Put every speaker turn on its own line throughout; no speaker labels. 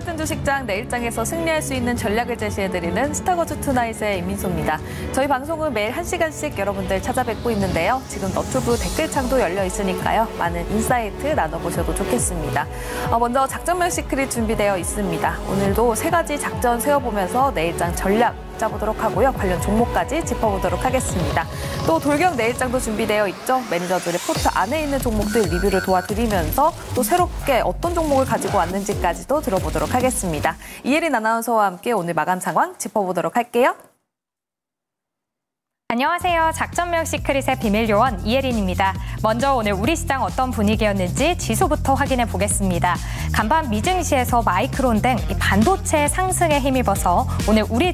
같은 주식장 내일장에서 승리할 수 있는 전략을 제시해드리는 스타거즈 투나잇의 임민소입니다. 저희 방송은 매일 1시간씩 여러분들 찾아뵙고 있는데요. 지금 너튜브 댓글창도 열려 있으니까요. 많은 인사이트 나눠보셔도 좋겠습니다. 먼저 작전명 시크릿 준비되어 있습니다. 오늘도 3가지 작전 세워보면서 내일장 전략 짜보도록 하고요. 관련 종목까지 짚어보도록 하겠습니다. 또 돌격 내일장도 준비되어 있죠. 매니저들의 포트 안에 있는 종목들 리뷰를 도와드리면서 또 새롭게 어떤 종목을 가지고 왔는지까지도 들어보도록 하겠습니다. 이혜린 아나운서와 함께 오늘 마감 상황 짚어보도록 할게요.
안녕하세요. 작전명 시크릿의 비밀요원 이혜린입니다. 먼저 오늘 우리 시장 어떤 분위기였는지 지수부터 확인해 보겠습니다. 간밤 미증시에서 마이크론 등 반도체 상승에 힘입어서 오늘 우리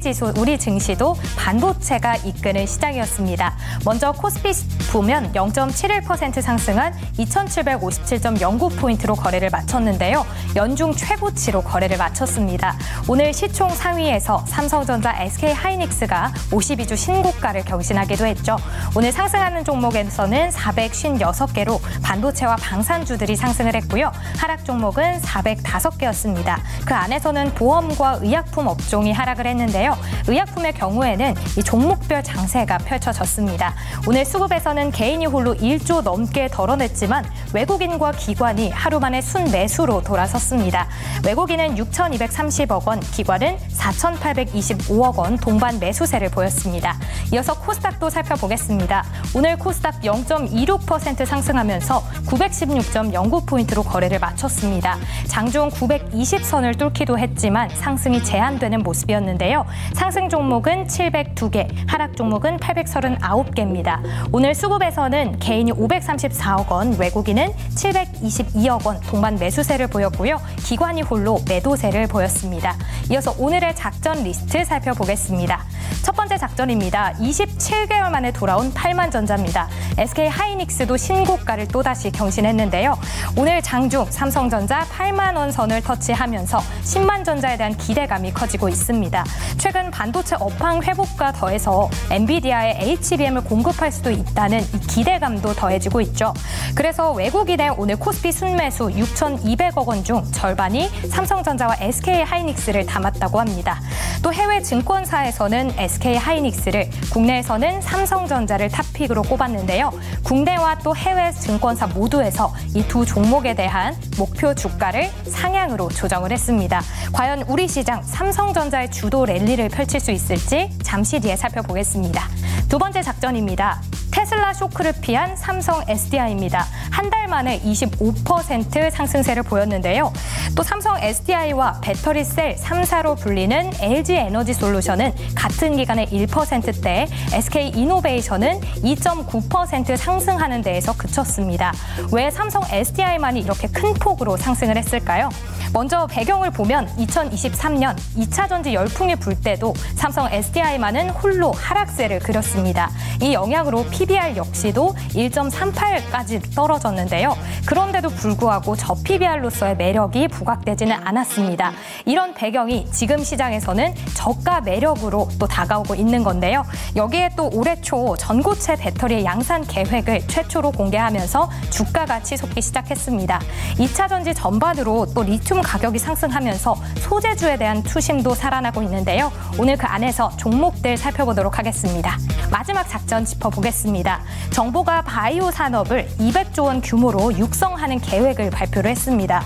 증시도 반도체가 이끄는 시장이었습니다. 먼저 코스피 보면 0.71% 상승한 2757.09포인트로 거래를 마쳤는데요. 연중 최고치로 거래를 마쳤습니다. 오늘 시총 상위에서 삼성전자, SK하이닉스가 52주 신고가를 경신하기도 했죠. 오늘 상승하는 종목에서는 456개로 반도체와 방산주들이 상승을 했고요. 하락 종목은 405개였습니다. 그 안에서는 보험과 의약품 업종이 하락을 했는데요. 의약품의 경우에는 이 종목별 장세가 펼쳐졌습니다. 오늘 수급에서는 개인이 홀로 1조 넘게 덜어냈지만 외국인과 기관이 하루 만에 순매수로 돌아섰습니다. 외국인은 6,230억 원, 기관은 4,825억 원 동반 매수세를 보였습니다. 이어서 코스닥도 살펴보겠습니다. 오늘 코스닥 0.26% 상승하면서 916.09포인트로 거래를 마쳤습니다. 장중 920선을 뚫기도 했지만 상승이 제한되는 모습이었는데요. 상승 종목은 702개, 하락 종목은 839개입니다. 오늘 수급에서는 개인이 534억 원, 외국인은 722억 원 동반 매수세를 보였고요. 기관이 홀로 매도세를 보였습니다. 이어서 오늘의 작전 리스트 살펴보겠습니다. 첫 번째 작전입니다. 27개월 만에 돌아온 8만전자입니다. SK하이닉스도 신고가를 또다시 경신했는데요. 오늘 장중 삼성전자 8만 원 선을 터치하면서 10만전자에 대한 기대감이 커지고 있습니다. 최근 반도체 업황 회복과 더해서 엔비디아의 HBM을 공급할 수도 있다는 이 기대감도 더해지고 있죠. 그래서 외국인의 오늘 코스피 순매수 6,200억 원 중 절반이 삼성전자와 SK하이닉스를 담았다고 합니다. 또 해외 증권사에서는 SK하이닉스를, 국내에서는 삼성전자를 탑픽으로 꼽았는데요. 국내와 또 해외 증권사 모두에서 이 두 종목에 대한 목표 주가를 상향으로 조정을 했습니다. 과연 우리 시장 삼성전자의 주도 랠리를 펼칠 수 있을지 잠시 뒤에 살펴보겠습니다. 두 번째 작전입니다. 테슬라 쇼크를 피한 삼성 SDI입니다. 한 달 만에 25% 상승세를 보였는데요. 또 삼성 SDI와 배터리셀 3사로 불리는 LG에너지솔루션은 같은 기간에 1%대, SK이노베이션은 2.9% 상승하는 데에서 그쳤습니다. 왜 삼성 SDI만이 이렇게 큰 폭으로 상승을 했을까요? 먼저 배경을 보면 2023년 2차 전지 열풍이 불 때도 삼성 SDI만은 홀로 하락세를 그렸습니다. 이 영향으로 PBR 역시도 1.38까지 떨어졌는데요. 그런데도 불구하고 저 PBR로서의 매력이 부각되지는 않았습니다. 이런 배경이 지금 시장에서는 저가 매력으로 또 다가오고 있는 건데요. 여기에 또 올해 초 전고체 배터리의 양산 계획을 최초로 공개하면서 주가가 치솟기 시작했습니다. 2차 전지 전반으로 또 리튬 가격이 상승하면서 소재주에 대한 투심도 살아나고 있는데요. 오늘 그 안에서 종목들 살펴보도록 하겠습니다. 마지막 작전 짚어보겠습니다. 정보가 바이오 산업을 200조 원 규모로 육성하는 계획을 발표를 했습니다.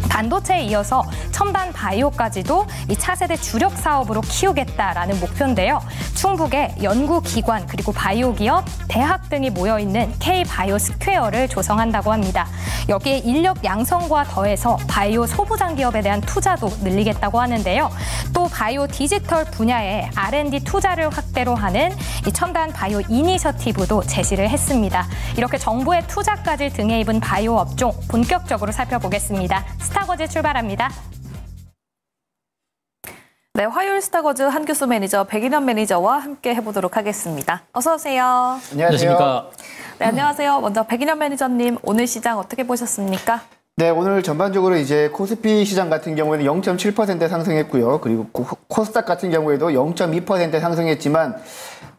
반도체에 이어서 첨단 바이오까지도 이 차세대 주력 사업으로 키우겠다라는 목표인데요. 충북에 연구기관 그리고 바이오 기업, 대학 등이 모여있는 K-바이오 스퀘어를 조성한다고 합니다. 여기에 인력 양성과 더해서 바이오 소부장 기업에 대한 투자도 늘리겠다고 하는데요. 또 바이오 디지털 분야에 R&D 투자를 확대로 하는 이 첨단 바이오 이니셔티브도 제시를 했습니다. 이렇게 정부의 투자까지 등에 입은 바이오 업종 본격적으로 살펴보겠습니다. 스타거즈 출발합니다.
네, 화요일 스타거즈 한규수 매니저, 백인현 매니저와 함께 해보도록 하겠습니다. 어서 오세요.
안녕하십니까.
네, 안녕하세요. 먼저 백인현 매니저님, 오늘 시장 어떻게 보셨습니까?
네, 오늘 전반적으로 이제 코스피 시장 같은 경우에는 0.7% 상승했고요. 그리고 코스닥 같은 경우에도 0.2% 상승했지만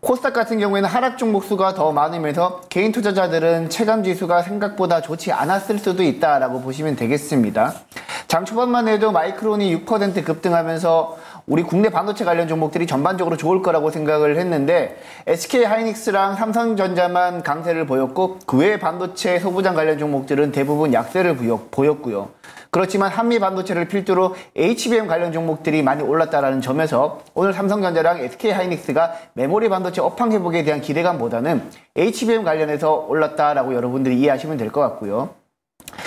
코스닥 같은 경우에는 하락 종목 수가 더 많으면서 개인 투자자들은 체감 지수가 생각보다 좋지 않았을 수도 있다라고 보시면 되겠습니다. 장 초반만 해도 마이크론이 6% 급등하면서 우리 국내 반도체 관련 종목들이 전반적으로 좋을 거라고 생각을 했는데 SK 하이닉스랑 삼성전자만 강세를 보였고 그 외의 반도체 소부장 관련 종목들은 대부분 약세를 보였고요. 그렇지만 한미 반도체를 필두로 HBM 관련 종목들이 많이 올랐다라는 점에서 오늘 삼성전자랑 SK 하이닉스가 메모리 반도체 업황 회복에 대한 기대감보다는 HBM 관련해서 올랐다라고 여러분들이 이해하시면 될 것 같고요.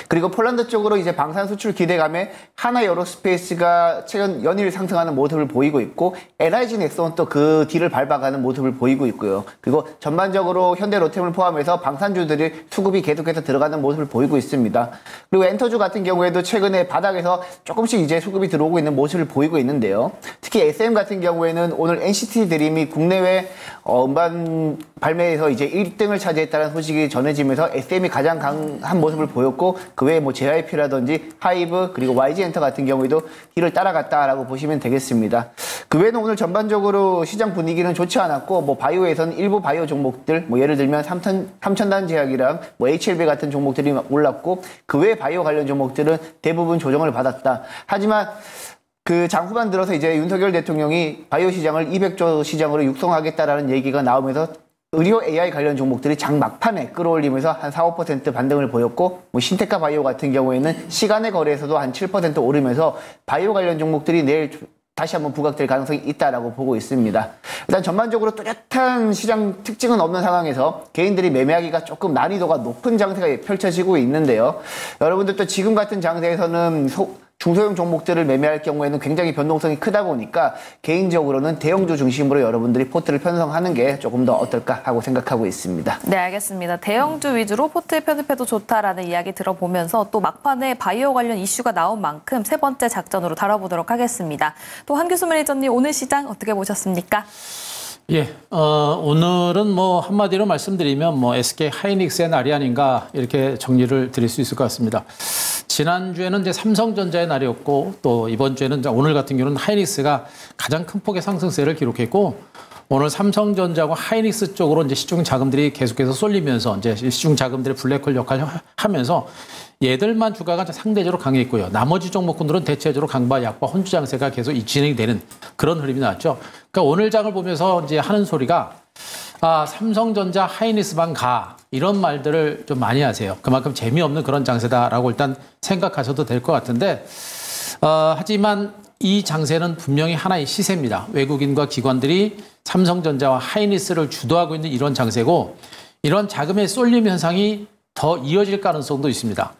그리고 폴란드 쪽으로 이제 방산 수출 기대감에 하나 에어로스페이스가 최근 연일 상승하는 모습을 보이고 있고 LIG 넥슨 또 그 뒤를 밟아가는 모습을 보이고 있고요. 그리고 전반적으로 현대 로템을 포함해서 방산주들이 수급이 계속해서 들어가는 모습을 보이고 있습니다. 그리고 엔터주 같은 경우에도 최근에 바닥에서 조금씩 이제 수급이 들어오고 있는 모습을 보이고 있는데요. 특히 SM 같은 경우에는 오늘 NCT 드림이 국내외 음반 발매에서 이제 1등을 차지했다는 소식이 전해지면서 SM이 가장 강한 모습을 보였고 그 외에 뭐 JYP라든지 하이브 그리고 YG엔터 같은 경우에도 뒤를 따라갔다라고 보시면 되겠습니다. 그 외에는 오늘 전반적으로 시장 분위기는 좋지 않았고 뭐 바이오에서는 일부 바이오 종목들 뭐 예를 들면 삼천단 제약이랑 뭐 HLB 같은 종목들이 올랐고 그 외에 바이오 관련 종목들은 대부분 조정을 받았다. 하지만 그 장 후반 들어서 이제 윤석열 대통령이 바이오 시장을 200조 시장으로 육성하겠다라는 얘기가 나오면서 의료 AI 관련 종목들이 장 막판에 끌어올리면서 한 4, 5% 반등을 보였고 뭐 신테카 바이오 같은 경우에는 시간의 거래에서도 한 7% 오르면서 바이오 관련 종목들이 내일 다시 한번 부각될 가능성이 있다라고 보고 있습니다. 일단 전반적으로 뚜렷한 시장 특징은 없는 상황에서 개인들이 매매하기가 조금 난이도가 높은 장세가 펼쳐지고 있는데요. 여러분들도 지금 같은 장세에서는 중소형 종목들을 매매할 경우에는 굉장히 변동성이 크다 보니까 개인적으로는 대형주 중심으로 여러분들이 포트를 편성하는 게 조금 더 어떨까 하고 생각하고 있습니다.
네, 알겠습니다. 대형주 위주로 포트 편입해도 좋다라는 이야기 들어보면서 또 막판에 바이오 관련 이슈가 나온 만큼 세 번째 작전으로 다뤄보도록 하겠습니다. 또 한규수 매니저님 오늘 시장 어떻게 보셨습니까?
예, 오늘은 뭐 한마디로 말씀드리면 뭐 SK 하이닉스의 날이 아닌가 이렇게 정리를 드릴 수 있을 것 같습니다. 지난주에는 이제 삼성전자의 날이었고 또 이번 주에는 오늘 같은 경우는 하이닉스가 가장 큰 폭의 상승세를 기록했고 오늘 삼성전자와 하이닉스 쪽으로 이제 시중 자금들이 계속해서 쏠리면서 이제 시중 자금들의 블랙홀 역할을 하면서 얘들만 주가가 상대적으로 강했고요. 나머지 종목군들은 대체적으로 강바, 약바, 혼주 장세가 계속 진행이 되는 그런 흐름이 나왔죠. 그러니까 오늘 장을 보면서 이제 하는 소리가 삼성전자 하이닉스만 가 이런 말들을 좀 많이 하세요. 그만큼 재미없는 그런 장세다라고 일단 생각하셔도 될 것 같은데 하지만 이 장세는 분명히 하나의 시세입니다. 외국인과 기관들이 삼성전자와 하이닉스를 주도하고 있는 이런 장세고 이런 자금의 쏠림 현상이 더 이어질 가능성도 있습니다.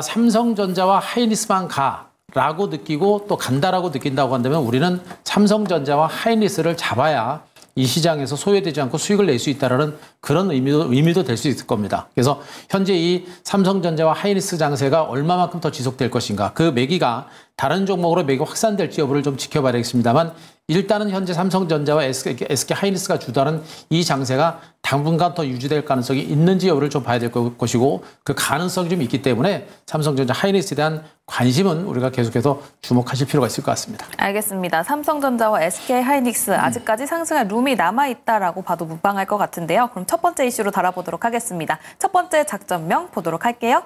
삼성전자와 하이닉스만 가라고 느끼고 또 간다라고 느낀다고 한다면 우리는 삼성전자와 하이닉스를 잡아야 이 시장에서 소외되지 않고 수익을 낼 수 있다는 그런 의미도 될 수 있을 겁니다. 그래서 현재 이 삼성전자와 하이닉스 장세가 얼마만큼 더 지속될 것인가 그 매기가 다른 종목으로 매기가 확산될지 여부를 좀 지켜봐야겠습니다만 일단은 현재 삼성전자와 SK 하이닉스가 주도하는 이 장세가 당분간 더 유지될 가능성이 있는지 여부를 좀 봐야 될 것이고 그 가능성이 좀 있기 때문에 삼성전자 하이닉스에 대한 관심은 우리가 계속해서 주목하실 필요가 있을 것 같습니다.
알겠습니다. 삼성전자와 SK 하이닉스 아직까지 상승할 룸이 남아있다라고 봐도 무방할 것 같은데요. 그럼 첫 번째 이슈로 다뤄보도록 하겠습니다. 첫 번째 작전명 보도록 할게요.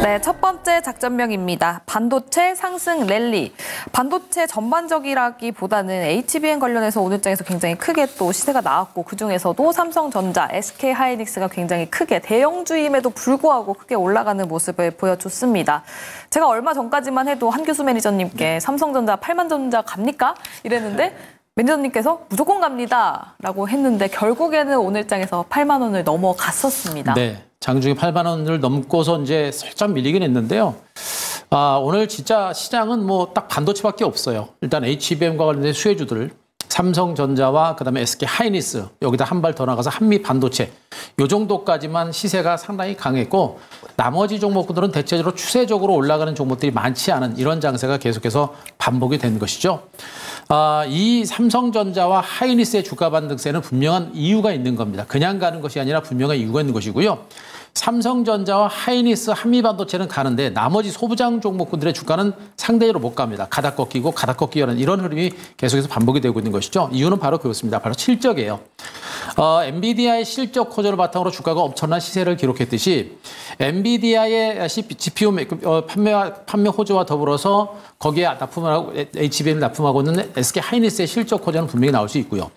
네, 첫 번째 작전명입니다. 반도체 상승 랠리. 반도체 전반적이라기보다는 HBM 관련해서 오늘 장에서 굉장히 크게 또 시세가 나왔고 그중에서도 삼성전자, SK 하이닉스가 굉장히 크게 대형주임에도 불구하고 크게 올라가는 모습을 보여줬습니다. 제가 얼마 전까지만 해도 한규수 매니저님께 삼성전자 8만 전자 갑니까? 이랬는데 매니저님께서 무조건 갑니다 라고 했는데 결국에는 오늘 장에서 8만 원을 넘어갔었습니다.
네. 장중에 8만 원을 넘고서 이제 살짝 밀리긴 했는데요. 오늘 진짜 시장은 뭐 딱 반도체밖에 없어요. 일단 HBM과 관련된 수혜주들, 삼성전자와 그다음에 SK 하이닉스 여기다 한 발 더 나가서 한미 반도체 요 정도까지만 시세가 상당히 강했고 나머지 종목들은 대체적으로 추세적으로 올라가는 종목들이 많지 않은 이런 장세가 계속해서 반복이 된 것이죠. 이 삼성전자와 하이닉스의 주가 반등세는 분명한 이유가 있는 겁니다. 그냥 가는 것이 아니라 분명한 이유가 있는 것이고요. 삼성전자와 하이닉스, 한미반도체는 가는데 나머지 소부장 종목군들의 주가는 상대적으로 못 갑니다. 가다 꺾이고 가다 꺾이는 이런 흐름이 계속해서 반복이 되고 있는 것이죠. 이유는 바로 그렇습니다. 바로 실적이에요. 엔비디아의 실적 호전을 바탕으로 주가가 엄청난 시세를 기록했듯이 엔비디아의 GPU 판매 호조와 더불어서 거기에 납품을 하고 HBM을 납품하고 있는 SK 하이닉스의 실적 호전은 분명히 나올 수 있고요.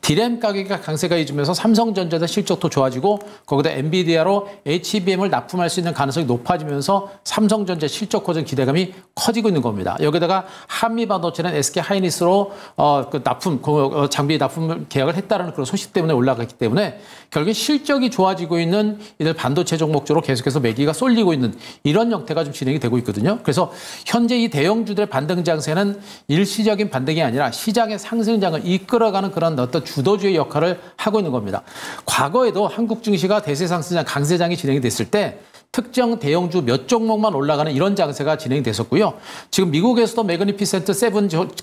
디램 가격이 강세가 이주면서 삼성전자의 실적도 좋아지고 거기다 엔비디아로 HBM을 납품할 수 있는 가능성이 높아지면서 삼성전자 실적 호전 기대감이 커지고 있는 겁니다. 여기다가 한미반도체는 SK 하이닉스로 장비 납품 계약을 했다는 그런 소식 때문에 올라갔기 때문에 결국 실적이 좋아지고 있는 이들 반도체 종목 쪽으로 계속해서 매기가 쏠리고 있는 이런 형태가 좀 진행이 되고 있거든요. 그래서 현재 이 대형주들의 반등 장세는 일시적인 반등이 아니라 시장의 상승장을 이끌어가는 그런 어떤 주도주의 역할을 하고 있는 겁니다. 과거에도 한국 증시가 대세 상승장, 강세장이 진행이 됐을 때 특정 대형주 몇 종목만 올라가는 이런 장세가 진행이 됐었고요. 지금 미국에서도 매그니피센트 7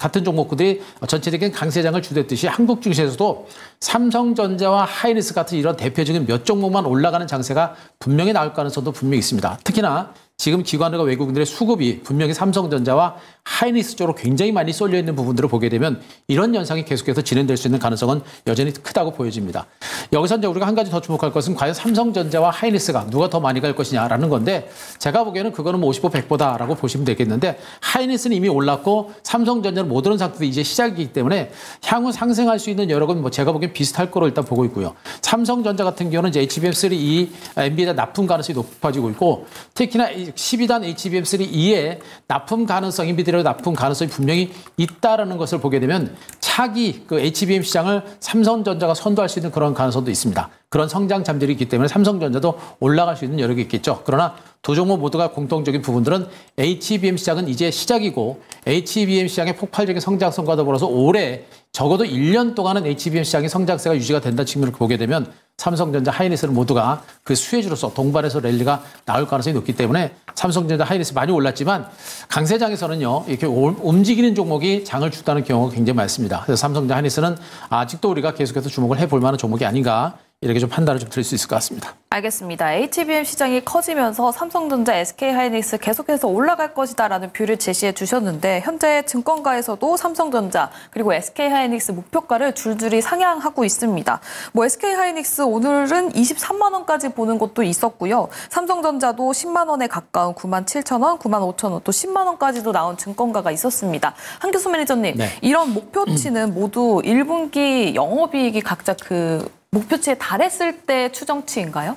같은 종목들이 전체적인 강세장을 주도했듯이 한국 증시에서도 삼성전자와 하이닉스 같은 이런 대표적인 몇 종목만 올라가는 장세가 분명히 나올 가능성도 분명히 있습니다. 특히나 지금 기관과 외국인들의 수급이 분명히 삼성전자와 하이닉스 쪽으로 굉장히 많이 쏠려 있는 부분들을 보게 되면 이런 현상이 계속해서 진행될 수 있는 가능성은 여전히 크다고 보여집니다. 여기서 이제 우리가 한 가지 더 주목할 것은 과연 삼성전자와 하이닉스가 누가 더 많이 갈 것이냐라는 건데 제가 보기에는 그거는 뭐 55, 100보다라고 보시면 되겠는데 하이닉스는 이미 올랐고 삼성전자는 못 오른 상태도 이제 시작이기 때문에 향후 상승할 수 있는 여러 건 뭐 제가 보기엔 비슷할 거로 일단 보고 있고요. 삼성전자 같은 경우는 이제 HBM3E 엔비디아 납품 가능성이 높아지고 있고 특히나 12단 HBM3E의 납품 가능성, 엔비디아로 납품 가능성이 분명히 있다라는 것을 보게 되면 차기 그 HBM 시장을 삼성전자가 선도할 수 있는 그런 가능성도 있습니다. 그런 성장 잠재력이 있기 때문에 삼성전자도 올라갈 수 있는 여력이 있겠죠. 그러나 두 종목 모두가 공통적인 부분들은 HBM 시장은 이제 시작이고 HBM 시장의 폭발적인 성장성과 더불어서 올해 적어도 1년 동안은 HBM 시장의 성장세가 유지가 된다는 측면을 보게 되면 삼성전자, 하이닉스는 모두가 그 수혜주로서 동반해서 랠리가 나올 가능성이 높기 때문에 삼성전자, 하이닉스 많이 올랐지만 강세장에서는요 이렇게 움직이는 종목이 장을 주다는 경우가 굉장히 많습니다. 그래서 삼성전자, 하이닉스는 아직도 우리가 계속해서 주목을 해볼 만한 종목이 아닌가 이렇게 좀 판단을 좀 드릴 수 있을 것 같습니다.
알겠습니다. HBM 시장이 커지면서 삼성전자, SK하이닉스 계속해서 올라갈 것이다라는 뷰를 제시해 주셨는데 현재 증권가에서도 삼성전자 그리고 SK하이닉스 목표가를 줄줄이 상향하고 있습니다. 뭐 SK하이닉스 오늘은 23만 원까지 보는 곳도 있었고요. 삼성전자도 10만 원에 가까운 9만 7천 원, 9만 5천 원, 또 10만 원까지도 나온 증권가가 있었습니다. 한교수 매니저님,
네.
이런 목표치는 모두 1분기 영업이익이 각자 그 목표치에 달했을 때 추정치인가요?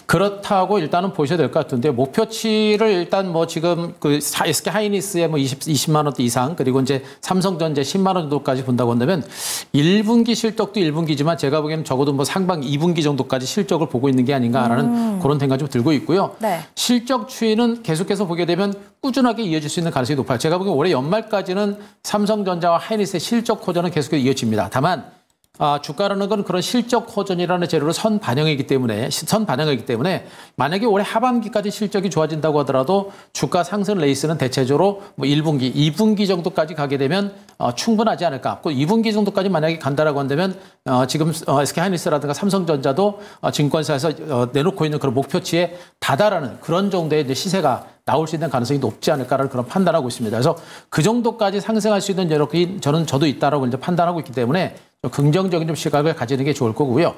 그렇다고 일단은 보셔야 될 것 같은데 목표치를 일단 뭐 지금 그 SK 하이닉스의 뭐 20만 원대 이상 그리고 이제 삼성전자 10만 원 정도까지 본다고 한다면 1분기 실적도 1분기지만 제가 보기에는 적어도 뭐 상반기 2분기 정도까지 실적을 보고 있는 게 아닌가라는 그런 생각이 좀 들고 있고요.
네. 실적
추이는 계속해서 보게 되면 꾸준하게 이어질 수 있는 가능성이 높아요. 제가 보기엔 올해 연말까지는 삼성전자와 하이닉스의 실적 호전은 계속해서 이어집니다. 다만 주가라는 건 그런 실적 호전이라는 재료로 선반영이기 때문에 만약에 올해 하반기까지 실적이 좋아진다고 하더라도 주가 상승 레이스는 대체적으로 뭐 1분기, 2분기 정도까지 가게 되면 충분하지 않을까. 그 2분기 정도까지 만약에 간다라고 한다면 지금 SK하이닉스라든가 삼성전자도 증권사에서 내놓고 있는 그런 목표치에 다다라는 그런 정도의 이제 시세가 나올 수 있는 가능성이 높지 않을까라는 그런 판단하고 있습니다. 그래서 그 정도까지 상승할 수 있는 여력이 저도 있다라고 이제 판단하고 있기 때문에 좀 긍정적인 좀 시각을 가지는 게 좋을 거고요.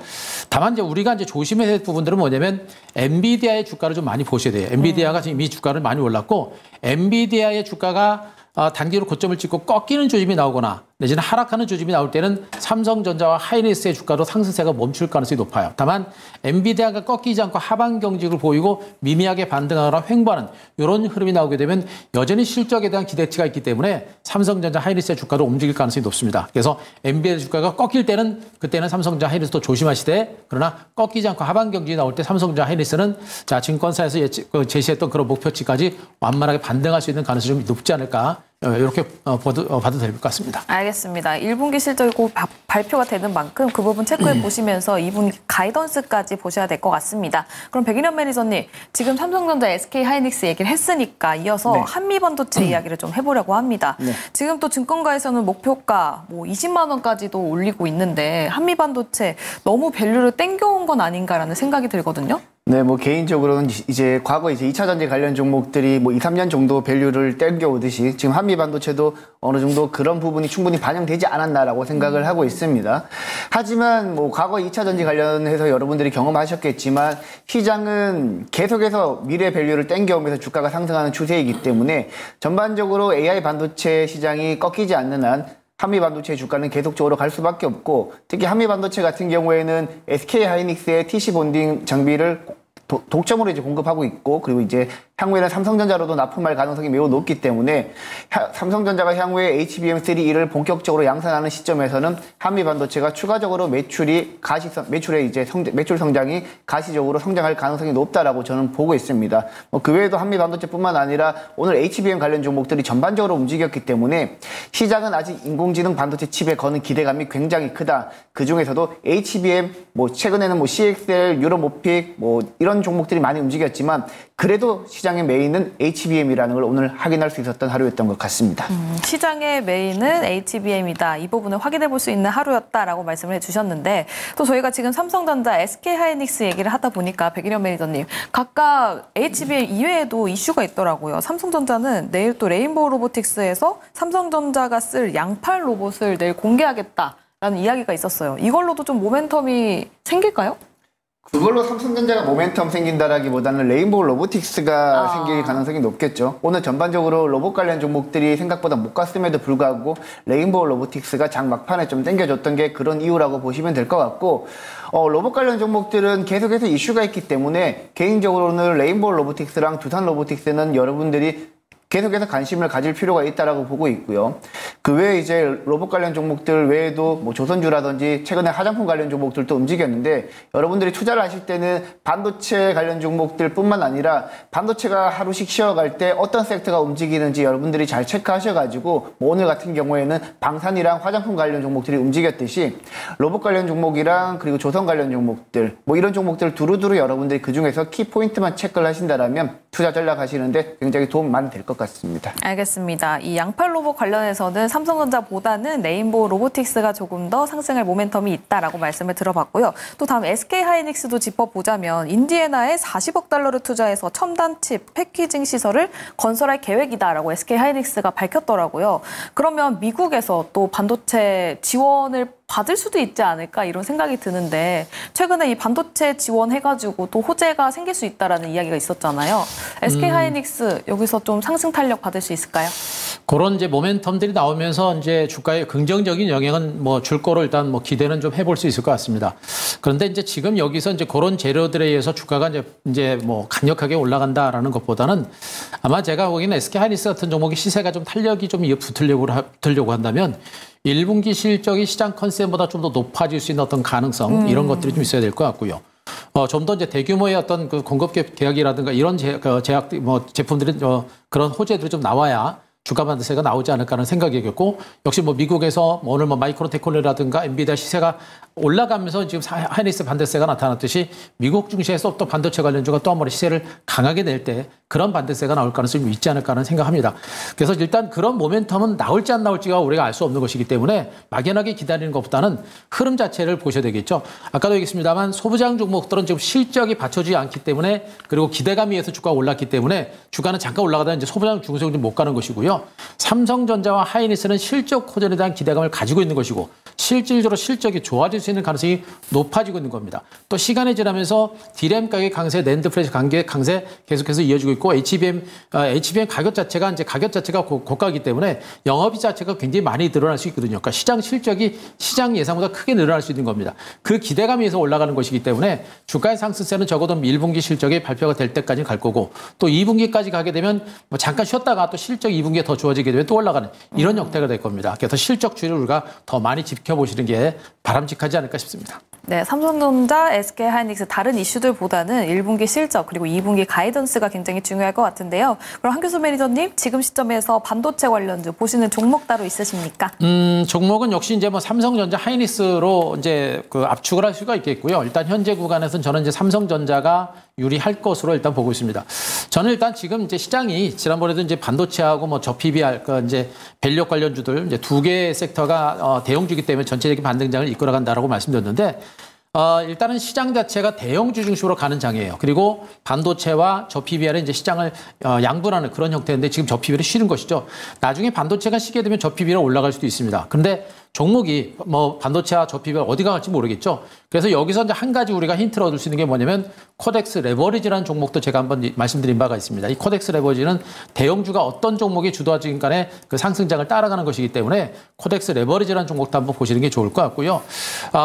다만 이제 우리가 이제 조심해야 될 부분들은 뭐냐면 엔비디아의 주가를 좀 많이 보셔야 돼요. 엔비디아가 지금 이미 주가를 많이 올랐고 엔비디아의 주가가 단기로 고점을 찍고 꺾이는 조짐이 나오거나 내지는 하락하는 조짐이 나올 때는 삼성전자와 하이닉스의 주가도 상승세가 멈출 가능성이 높아요. 다만 엔비디아가 꺾이지 않고 하반 경직을 보이고 미미하게 반등하거나 횡보하는 이런 흐름이 나오게 되면 여전히 실적에 대한 기대치가 있기 때문에 삼성전자, 하이닉스의 주가도 움직일 가능성이 높습니다. 그래서 엔비디아 주가가 꺾일 때는 그때는 삼성전자, 하이닉스도 조심하시되 그러나 꺾이지 않고 하반 경직이 나올 때 삼성전자, 하이닉스는 자 증권사에서 제시했던 그런 목표치까지 완만하게 반등할 수 있는 가능성이 좀 높지 않을까. 이렇게 봐도 될 것 같습니다.
알겠습니다. 1분기 실적이 곧 발표가 되는 만큼 그 부분 체크해 보시면서 2분기 가이던스까지 보셔야 될 것 같습니다. 그럼 백인현 매니저님, 지금 삼성전자, SK하이닉스 얘기를 했으니까 이어서
네.
한미반도체 이야기를 좀 해보려고 합니다.
네.
지금 또 증권가에서는 목표가 뭐 20만 원까지도 올리고 있는데 한미반도체 너무 밸류를 땡겨온 건 아닌가라는 생각이 들거든요.
네, 뭐 개인적으로는 이제 과거 이제 2차 전지 관련 종목들이 뭐 2, 3년 정도 밸류를 땡겨오듯이 지금 한미 반도체도 어느 정도 그런 부분이 충분히 반영되지 않았나라고 생각을 하고 있습니다. 하지만 뭐 과거 2차 전지 관련해서 여러분들이 경험하셨겠지만 시장은 계속해서 미래 밸류를 땡겨오면서 주가가 상승하는 추세이기 때문에 전반적으로 AI 반도체 시장이 꺾이지 않는 한 한미 반도체 주가는 계속적으로 갈 수밖에 없고, 특히 한미 반도체 같은 경우에는 SK 하이닉스의 TC 본딩 장비를 독점으로 이제 공급하고 있고, 그리고 이제 향후에는 삼성전자로도 납품할 가능성이 매우 높기 때문에 삼성전자가 향후에 HBM3E를 본격적으로 양산하는 시점에서는 한미 반도체가 추가적으로 매출 성장이 가시적으로 성장할 가능성이 높다라고 저는 보고 있습니다. 그 외에도 한미 반도체뿐만 아니라 오늘 HBM 관련 종목들이 전반적으로 움직였기 때문에 시장은 아직 인공지능 반도체 칩에 거는 기대감이 굉장히 크다. 그 중에서도 HBM, 뭐 최근에는 뭐 CXL, 유로모픽, 뭐 이런 종목들이 많이 움직였지만 그래도 시장의 메인은 HBM이라는 걸 오늘 확인할 수 있었던 하루였던 것 같습니다.
시장의 메인은 HBM이다. 이 부분을 확인해 볼 수 있는 하루였다라고 말씀을 해주셨는데, 또 저희가 지금 삼성전자, SK하이닉스 얘기를 하다 보니까 백일현 매니저님, 각각 HBM 이외에도 이슈가 있더라고요. 삼성전자는 내일 또 레인보우 로보틱스에서 삼성전자가 쓸 양팔 로봇을 내일 공개하겠다라는 이야기가 있었어요. 이걸로도 좀 모멘텀이 생길까요?
그걸로 삼성전자가 모멘텀 생긴다라기보다는 레인보우 로보틱스가 생길 가능성이 높겠죠. 오늘 전반적으로 로봇 관련 종목들이 생각보다 못 갔음에도 불구하고 레인보우 로보틱스가 장 막판에 좀 땡겨줬던 게 그런 이유라고 보시면 될 것 같고, 로봇 관련 종목들은 계속해서 이슈가 있기 때문에 개인적으로는 레인보우 로보틱스랑 두산 로보틱스는 여러분들이 계속해서 관심을 가질 필요가 있다라고 보고 있고요. 그 외에 이제 로봇 관련 종목들 외에도 뭐 조선주라든지 최근에 화장품 관련 종목들도 움직였는데, 여러분들이 투자를 하실 때는 반도체 관련 종목들 뿐만 아니라 반도체가 하루씩 쉬어갈 때 어떤 섹터가 움직이는지 여러분들이 잘 체크하셔가지고, 뭐 오늘 같은 경우에는 방산이랑 화장품 관련 종목들이 움직였듯이 로봇 관련 종목이랑 그리고 조선 관련 종목들, 뭐 이런 종목들 두루두루 여러분들이 그 중에서 키포인트만 체크를 하신다라면 투자 전략 하시는데 굉장히 도움 많이 될 것 같습니다.
알겠습니다. 이 양팔 로봇 관련해서는 삼성전자보다는 레인보우 로보틱스가 조금 더 상승할 모멘텀이 있다라고 말씀을 들어봤고요. 또 다음 SK하이닉스도 짚어보자면 인디애나에 40억 달러를 투자해서 첨단 칩 패키징 시설을 건설할 계획이다라고 SK하이닉스가 밝혔더라고요. 그러면 미국에서 또 반도체 지원을 받을 수도 있지 않을까 이런 생각이 드는데, 최근에 이 반도체 지원해가지고 또 호재가 생길 수 있다라는 이야기가 있었잖아요. SK하이닉스 여기서 좀 상승 탄력 받을 수 있을까요?
그런 이제 모멘텀들이 나오면서 이제 주가에 긍정적인 영향은 뭐 줄 거로 일단 뭐 기대는 좀 해볼 수 있을 것 같습니다. 그런데 이제 지금 여기서 이제 그런 재료들에 의해서 주가가 이제 뭐 강력하게 올라간다라는 것보다는 아마 제가 보기에는 SK하이닉스 같은 종목의 시세가 좀 탄력이 좀 붙으려고 한다면 1분기 실적이 시장 컨센보다 좀 더 높아질 수 있는 어떤 가능성, 이런 것들이 좀 있어야 될 것 같고요. 좀 더 이제 대규모의 어떤 그 공급 계약이라든가 이런 제품들이 그런 호재들이 좀 나와야 주가 반등세가 나오지 않을까 하는 생각이겠고, 역시 뭐 미국에서 뭐 오늘 뭐 마이크론 테크놀로지라든가 엔비디아 시세가 올라가면서 지금 하이닉스 반등세가 나타났듯이 미국 증시에서 또 반도체 관련주가 또 한 번 시세를 강하게 낼 때 그런 반등세가 나올 가능성이 있지 않을까 하는 생각합니다. 그래서 일단 그런 모멘텀은 나올지 안 나올지가 우리가 알 수 없는 것이기 때문에 막연하게 기다리는 것보다는 흐름 자체를 보셔야 되겠죠. 아까도 얘기했습니다만 소부장 종목들은 지금 실적이 받쳐주지 않기 때문에, 그리고 기대감에 의해서 주가가 올랐기 때문에 주가는 잠깐 올라가다 이제 소부장 중소형 좀 못 가는 것이고요. 삼성전자와 하이닉스는 실적 호전에 대한 기대감을 가지고 있는 것이고, 실질적으로 실적이 좋아질 수 있는 가능성이 높아지고 있는 겁니다. 또 시간이 지나면서 D램 가격 강세, 낸드 플래시 강세 계속해서 이어지고 있고, HBM 가격 자체가 고가이기 때문에 영업이익 자체가 굉장히 많이 늘어날 수 있거든요. 그러니까 시장 실적이 시장 예상보다 크게 늘어날 수 있는 겁니다. 그 기대감에 의해서 올라가는 것이기 때문에 주가의 상승세는 적어도 1분기 실적이 발표가 될 때까지 갈 거고, 또 2분기까지 가게 되면 뭐 잠깐 쉬었다가 또 실적 2분기에 더 좋아지게 되면 또 올라가는 이런 형태가 될 겁니다. 그래서 실적주를 우리가 더 많이 지켜보시는 게 바람직하지 않을까 싶습니다.
네, 삼성전자, SK하이닉스 다른 이슈들보다는 1분기 실적 그리고 2분기 가이던스가 굉장히 중요할 것 같은데요. 그럼 한교수 매니저님, 지금 시점에서 반도체 관련주 보시는 종목 따로 있으십니까?
종목은 역시 이제 뭐 삼성전자, 하이닉스로 이제 그 압축을 할 수가 있겠고요. 일단 현재 구간에서는 저는 이제 삼성전자가 유리할 것으로 일단 보고 있습니다. 저는 일단 지금 이제 시장이 지난번에도 이제 반도체하고 뭐 저PBR, 그 이제 밸류 관련주들 이제 두 개의 섹터가 대형주기 때문에 전체적인 반등장을 이끌어간다라고 말씀드렸는데, 일단은 시장 자체가 대형주 중심으로 가는 장이에요. 그리고 반도체와 저 PBR은 이제 시장을 양분하는 그런 형태인데 지금 저 PBR이 쉬는 것이죠. 나중에 반도체가 쉬게 되면 저 PBR이 올라갈 수도 있습니다. 그런데 종목이 뭐 반도체와 저 PBR 어디가 갈지 모르겠죠. 그래서 여기서 이제 한 가지 우리가 힌트를 얻을 수 있는 게 뭐냐면 코덱스 레버리지라는 종목도 제가 한번 말씀드린 바가 있습니다. 이 코덱스 레버리지는 대형주가 어떤 종목이 주도하든 간에 그 상승장을 따라가는 것이기 때문에 코덱스 레버리지라는 종목도 한번 보시는 게 좋을 것 같고요.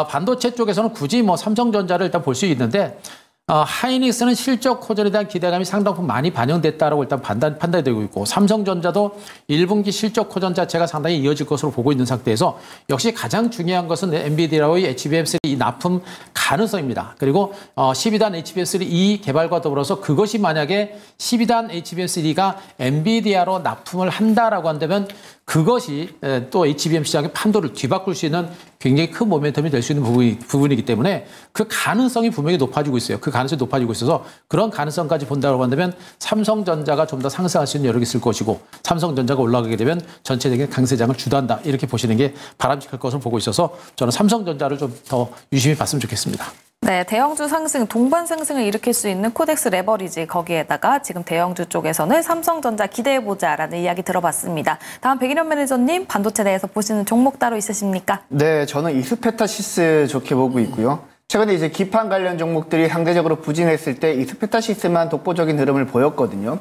반도체 쪽에서는 굳이 뭐 삼성전자를 일단 볼 수 있는데 하이닉스는 실적 호전에 대한 기대감이 상당히 많이 반영됐다라고 일단 판단이 되고 있고 삼성전자도 1분기 실적 호전 자체가 상당히 이어질 것으로 보고 있는 상태에서 역시 가장 중요한 것은 엔비디아의 HBM3 납품 가능성입니다. 그리고 12단 HBM3E 개발과 더불어서 그것이 만약에 12단 HBM3가 엔비디아로 납품을 한다라고 한다면 그것이 또 HBM 시장의 판도를 뒤바꿀 수 있는 굉장히 큰 모멘텀이 될 수 있는 부분이기 때문에 그 가능성이 분명히 높아지고 있어요. 그 가능성이 높아지고 있어서 그런 가능성까지 본다고 한다면 삼성전자가 좀 더 상승할 수 있는 여력이 있을 것이고 삼성전자가 올라가게 되면 전체적인 강세장을 주도한다. 이렇게 보시는 게 바람직할 것으로 보고 있어서 저는 삼성전자를 좀 더 유심히 봤으면 좋겠습니다.
네, 대형주 상승, 동반 상승을 일으킬 수 있는 코덱스 레버리지 거기에다가 지금 대형주 쪽에서는 삼성전자 기대해보자라는 이야기 들어봤습니다. 다음 백일현 매니저님 반도체 내에서 보시는 종목 따로 있으십니까?
네, 저는 이스페타시스 좋게 보고 있고요. 최근에 이제 기판 관련 종목들이 상대적으로 부진했을 때 이스페타시스만 독보적인 흐름을 보였거든요.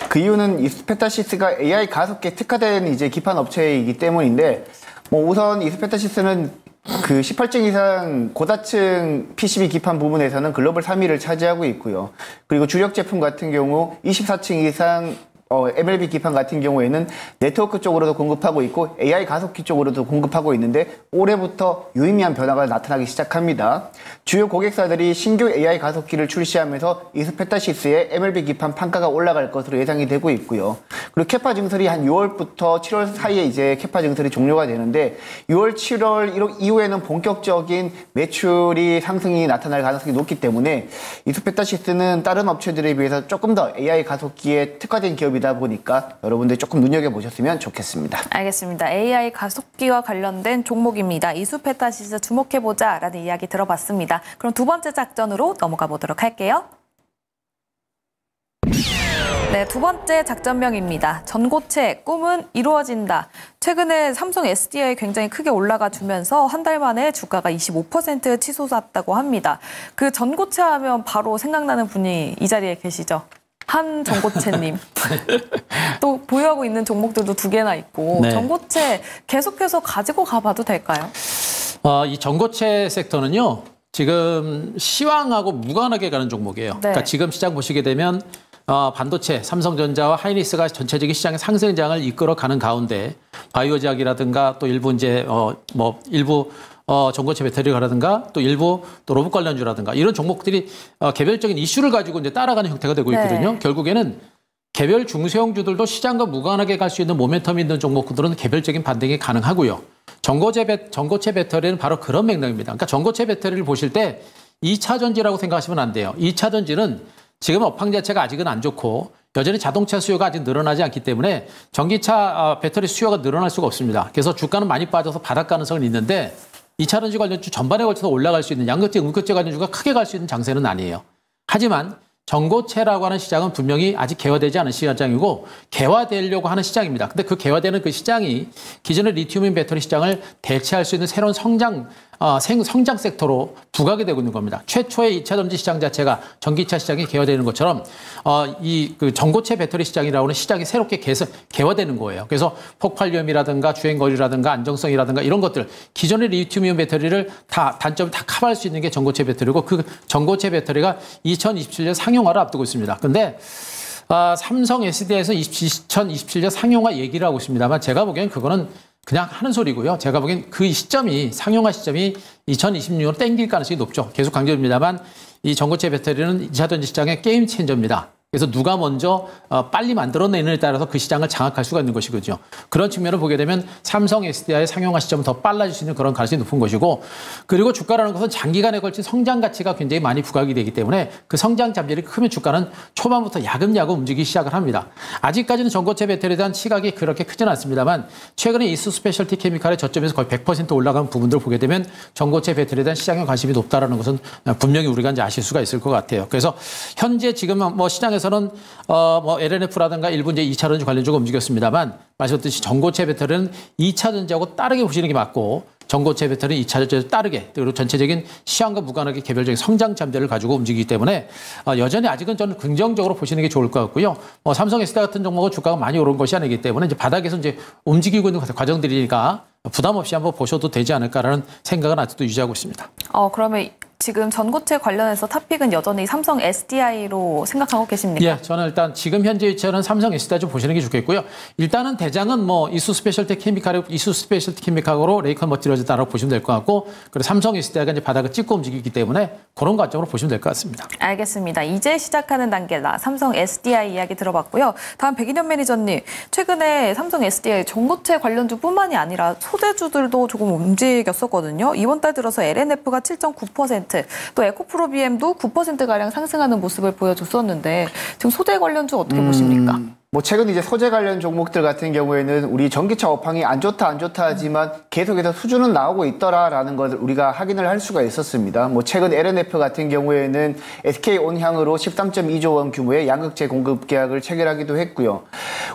그 이유는 이스페타시스가 AI 가속기에 특화된 이제 기판 업체이기 때문인데, 우선 이스페타시스는 그 18층 이상 고다층 PCB 기판 부분에서는 글로벌 3위를 차지하고 있고요. 그리고 주력 제품 같은 경우 24층 이상 MLB 기판 같은 경우에는 네트워크 쪽으로도 공급하고 있고 AI 가속기 쪽으로도 공급하고 있는데 올해부터 유의미한 변화가 나타나기 시작합니다. 주요 고객사들이 신규 AI 가속기를 출시하면서 이스페타시스의 MLB 기판 판가가 올라갈 것으로 예상이 되고 있고요. 그리고 캐파 증설이 한 6월부터 7월 사이에 이제 캐파 증설이 종료가 되는데 6월, 7월 이후에는 본격적인 매출이 상승이 나타날 가능성이 높기 때문에 이스페타시스는 다른 업체들에 비해서 조금 더 AI 가속기에 특화된 기업이 다 보니까 여러분들 조금 눈여겨보셨으면 좋겠습니다.
알겠습니다. AI 가속기와 관련된 종목입니다. 이스페타시스 주목해보자라는 이야기 들어봤습니다. 그럼 두 번째 작전으로 넘어가 보도록 할게요. 네, 두 번째 작전명입니다. 전고체 꿈은 이루어진다. 최근에 삼성 SDI 굉장히 크게 올라가 주면서 한 달 만에 주가가 25% 치솟았다고 합니다. 그 전고체 하면 바로 생각나는 분이 이 자리에 계시죠? 한 전고체님. 또 보유하고 있는 종목들도 두 개나 있고
네.
전고체 계속해서 가지고 가봐도 될까요?
이 전고체 섹터는요. 지금 시황하고 무관하게 가는 종목이에요.
네.
그러니까 지금 시장 보시게 되면 반도체, 삼성전자와 하이닉스가 전체적인 시장의 상승장을 이끌어가는 가운데 바이오제약이라든가 또 일부 이제 일부 전고체 배터리라든가 또 일부 또 로봇 관련주라든가 이런 종목들이 개별적인 이슈를 가지고 이제 따라가는 형태가 되고 있거든요.
네.
결국에는 개별 중소형주들도 시장과 무관하게 갈 수 있는 모멘텀이 있는 종목들은 개별적인 반등이 가능하고요. 전고체 배터리는 바로 그런 맥락입니다. 그러니까 전고체 배터리를 보실 때 2차 전지라고 생각하시면 안 돼요. 2차 전지는 지금 업황 자체가 아직은 안 좋고 여전히 자동차 수요가 아직 늘어나지 않기 때문에 전기차 배터리 수요가 늘어날 수가 없습니다. 그래서 주가는 많이 빠져서 바닥 가능성은 있는데 2차 전지 관련주 전반에 걸쳐서 올라갈 수 있는 양극재, 음극재 관련주가 크게 갈 수 있는 장세는 아니에요. 하지만 전고체라고 하는 시장은 분명히 아직 개화되지 않은 시장이고 개화되려고 하는 시장입니다. 근데 그 개화되는 그 시장이 기존의 리튬이온 배터리 시장을 대체할 수 있는 새로운 성장 섹터로 부각이 되고 있는 겁니다. 최초의 2차 전지 시장 자체가 전기차 시장이 개화되는 것처럼 그 전고체 배터리 시장이라고 하는 시장이 새롭게 개화되는 거예요. 그래서 폭발력이라든가 주행거리라든가 안정성이라든가 이런 것들 기존의 리튬이온 배터리를 단점을 다 커버할 수 있는 게 전고체 배터리고 그 전고체 배터리가 2027년 상용화를 앞두고 있습니다. 근데 삼성 SDI에서 2027년 상용화 얘기를 하고 있습니다만 제가 보기엔 그거는 그냥 하는 소리고요. 제가 보기엔 그 시점이 상용화 시점이 2026년으로 땡길 가능성이 높죠. 계속 강조합니다만 이 전고체 배터리는 2차 전지 시장의 게임 체인저입니다. 그래서 누가 먼저 빨리 만들어내느냐에 따라서 그 시장을 장악할 수가 있는 것이거든요. 그런 측면을 보게 되면 삼성 SDI의 상용화 시점은 더 빨라질 수 있는 그런 가능성이 높은 것이고, 그리고 주가라는 것은 장기간에 걸친 성장 가치가 굉장히 많이 부각이 되기 때문에 그 성장 잠재력이 크면 주가는 초반부터 야금야금 움직이기 시작을 합니다. 아직까지는 전고체 배터리에 대한 시각이 그렇게 크지는 않습니다만 최근에 이수 스페셜티 케미칼의 저점에서 거의 100% 올라간 부분들을 보게 되면 전고체 배터리에 대한 시장의 관심이 높다라는 것은 분명히 우리가 이제 아실 수가 있을 것 같아요. 그래서 현재 지금 뭐 시장에서는 뭐 LNF라든가 일부 이제 2차 전지 관련주가 움직였습니다만 말씀드렸듯이 전고체 배터리는 2차 전지하고 따르게 보시는 게 맞고 전고체 배터리는 2차 전지에 따르게 그리고 전체적인 시황과 무관하게 개별적인 성장 잠재를 가지고 움직이기 때문에 여전히 아직은 저는 긍정적으로 보시는 게 좋을 것 같고요. 삼성 SDI 같은 종목은 주가가 많이 오른 것이 아니기 때문에 이제 바닥에서 이제 움직이고 있는 과정들이니까 부담 없이 한번 보셔도 되지 않을까라는 생각은 아직도 유지하고 있습니다.
그러면 지금 전고체 관련해서 탑픽은 여전히 삼성 SDI로 생각하고 계십니까?
예, 저는 일단 지금 현재 위치는 삼성 SDI 좀 보시는 게 좋겠고요. 일단은 대장은 뭐 이수 스페셜티 케미칼으로 레이컨 머티리얼즈다라고 보시면 될 것 같고, 그리고 삼성 SDI가 이제 바닥을 찍고 움직이기 때문에 그런 관점으로 보시면 될 것 같습니다.
알겠습니다. 이제 시작하는 단계다. 삼성 SDI 이야기 들어봤고요. 다음 백인현 매니저님, 최근에 삼성 SDI 전고체 관련주뿐만이 아니라 소재주들도 조금 움직였었거든요. 이번 달 들어서 LNF가 7.9%, 또 에코프로비엠도 9%가량 상승하는 모습을 보여줬었는데 지금 소재 관련주 어떻게 보십니까?
뭐 최근 이제 소재 관련 종목들 같은 경우에는 우리 전기차 업황이 안 좋다 하지만 계속해서 수준은 나오고 있더라라는 것을 우리가 확인을 할 수가 있었습니다. 뭐 최근 LNF 같은 경우에는 SK 온향으로 13.2조 원 규모의 양극재 공급 계약을 체결하기도 했고요.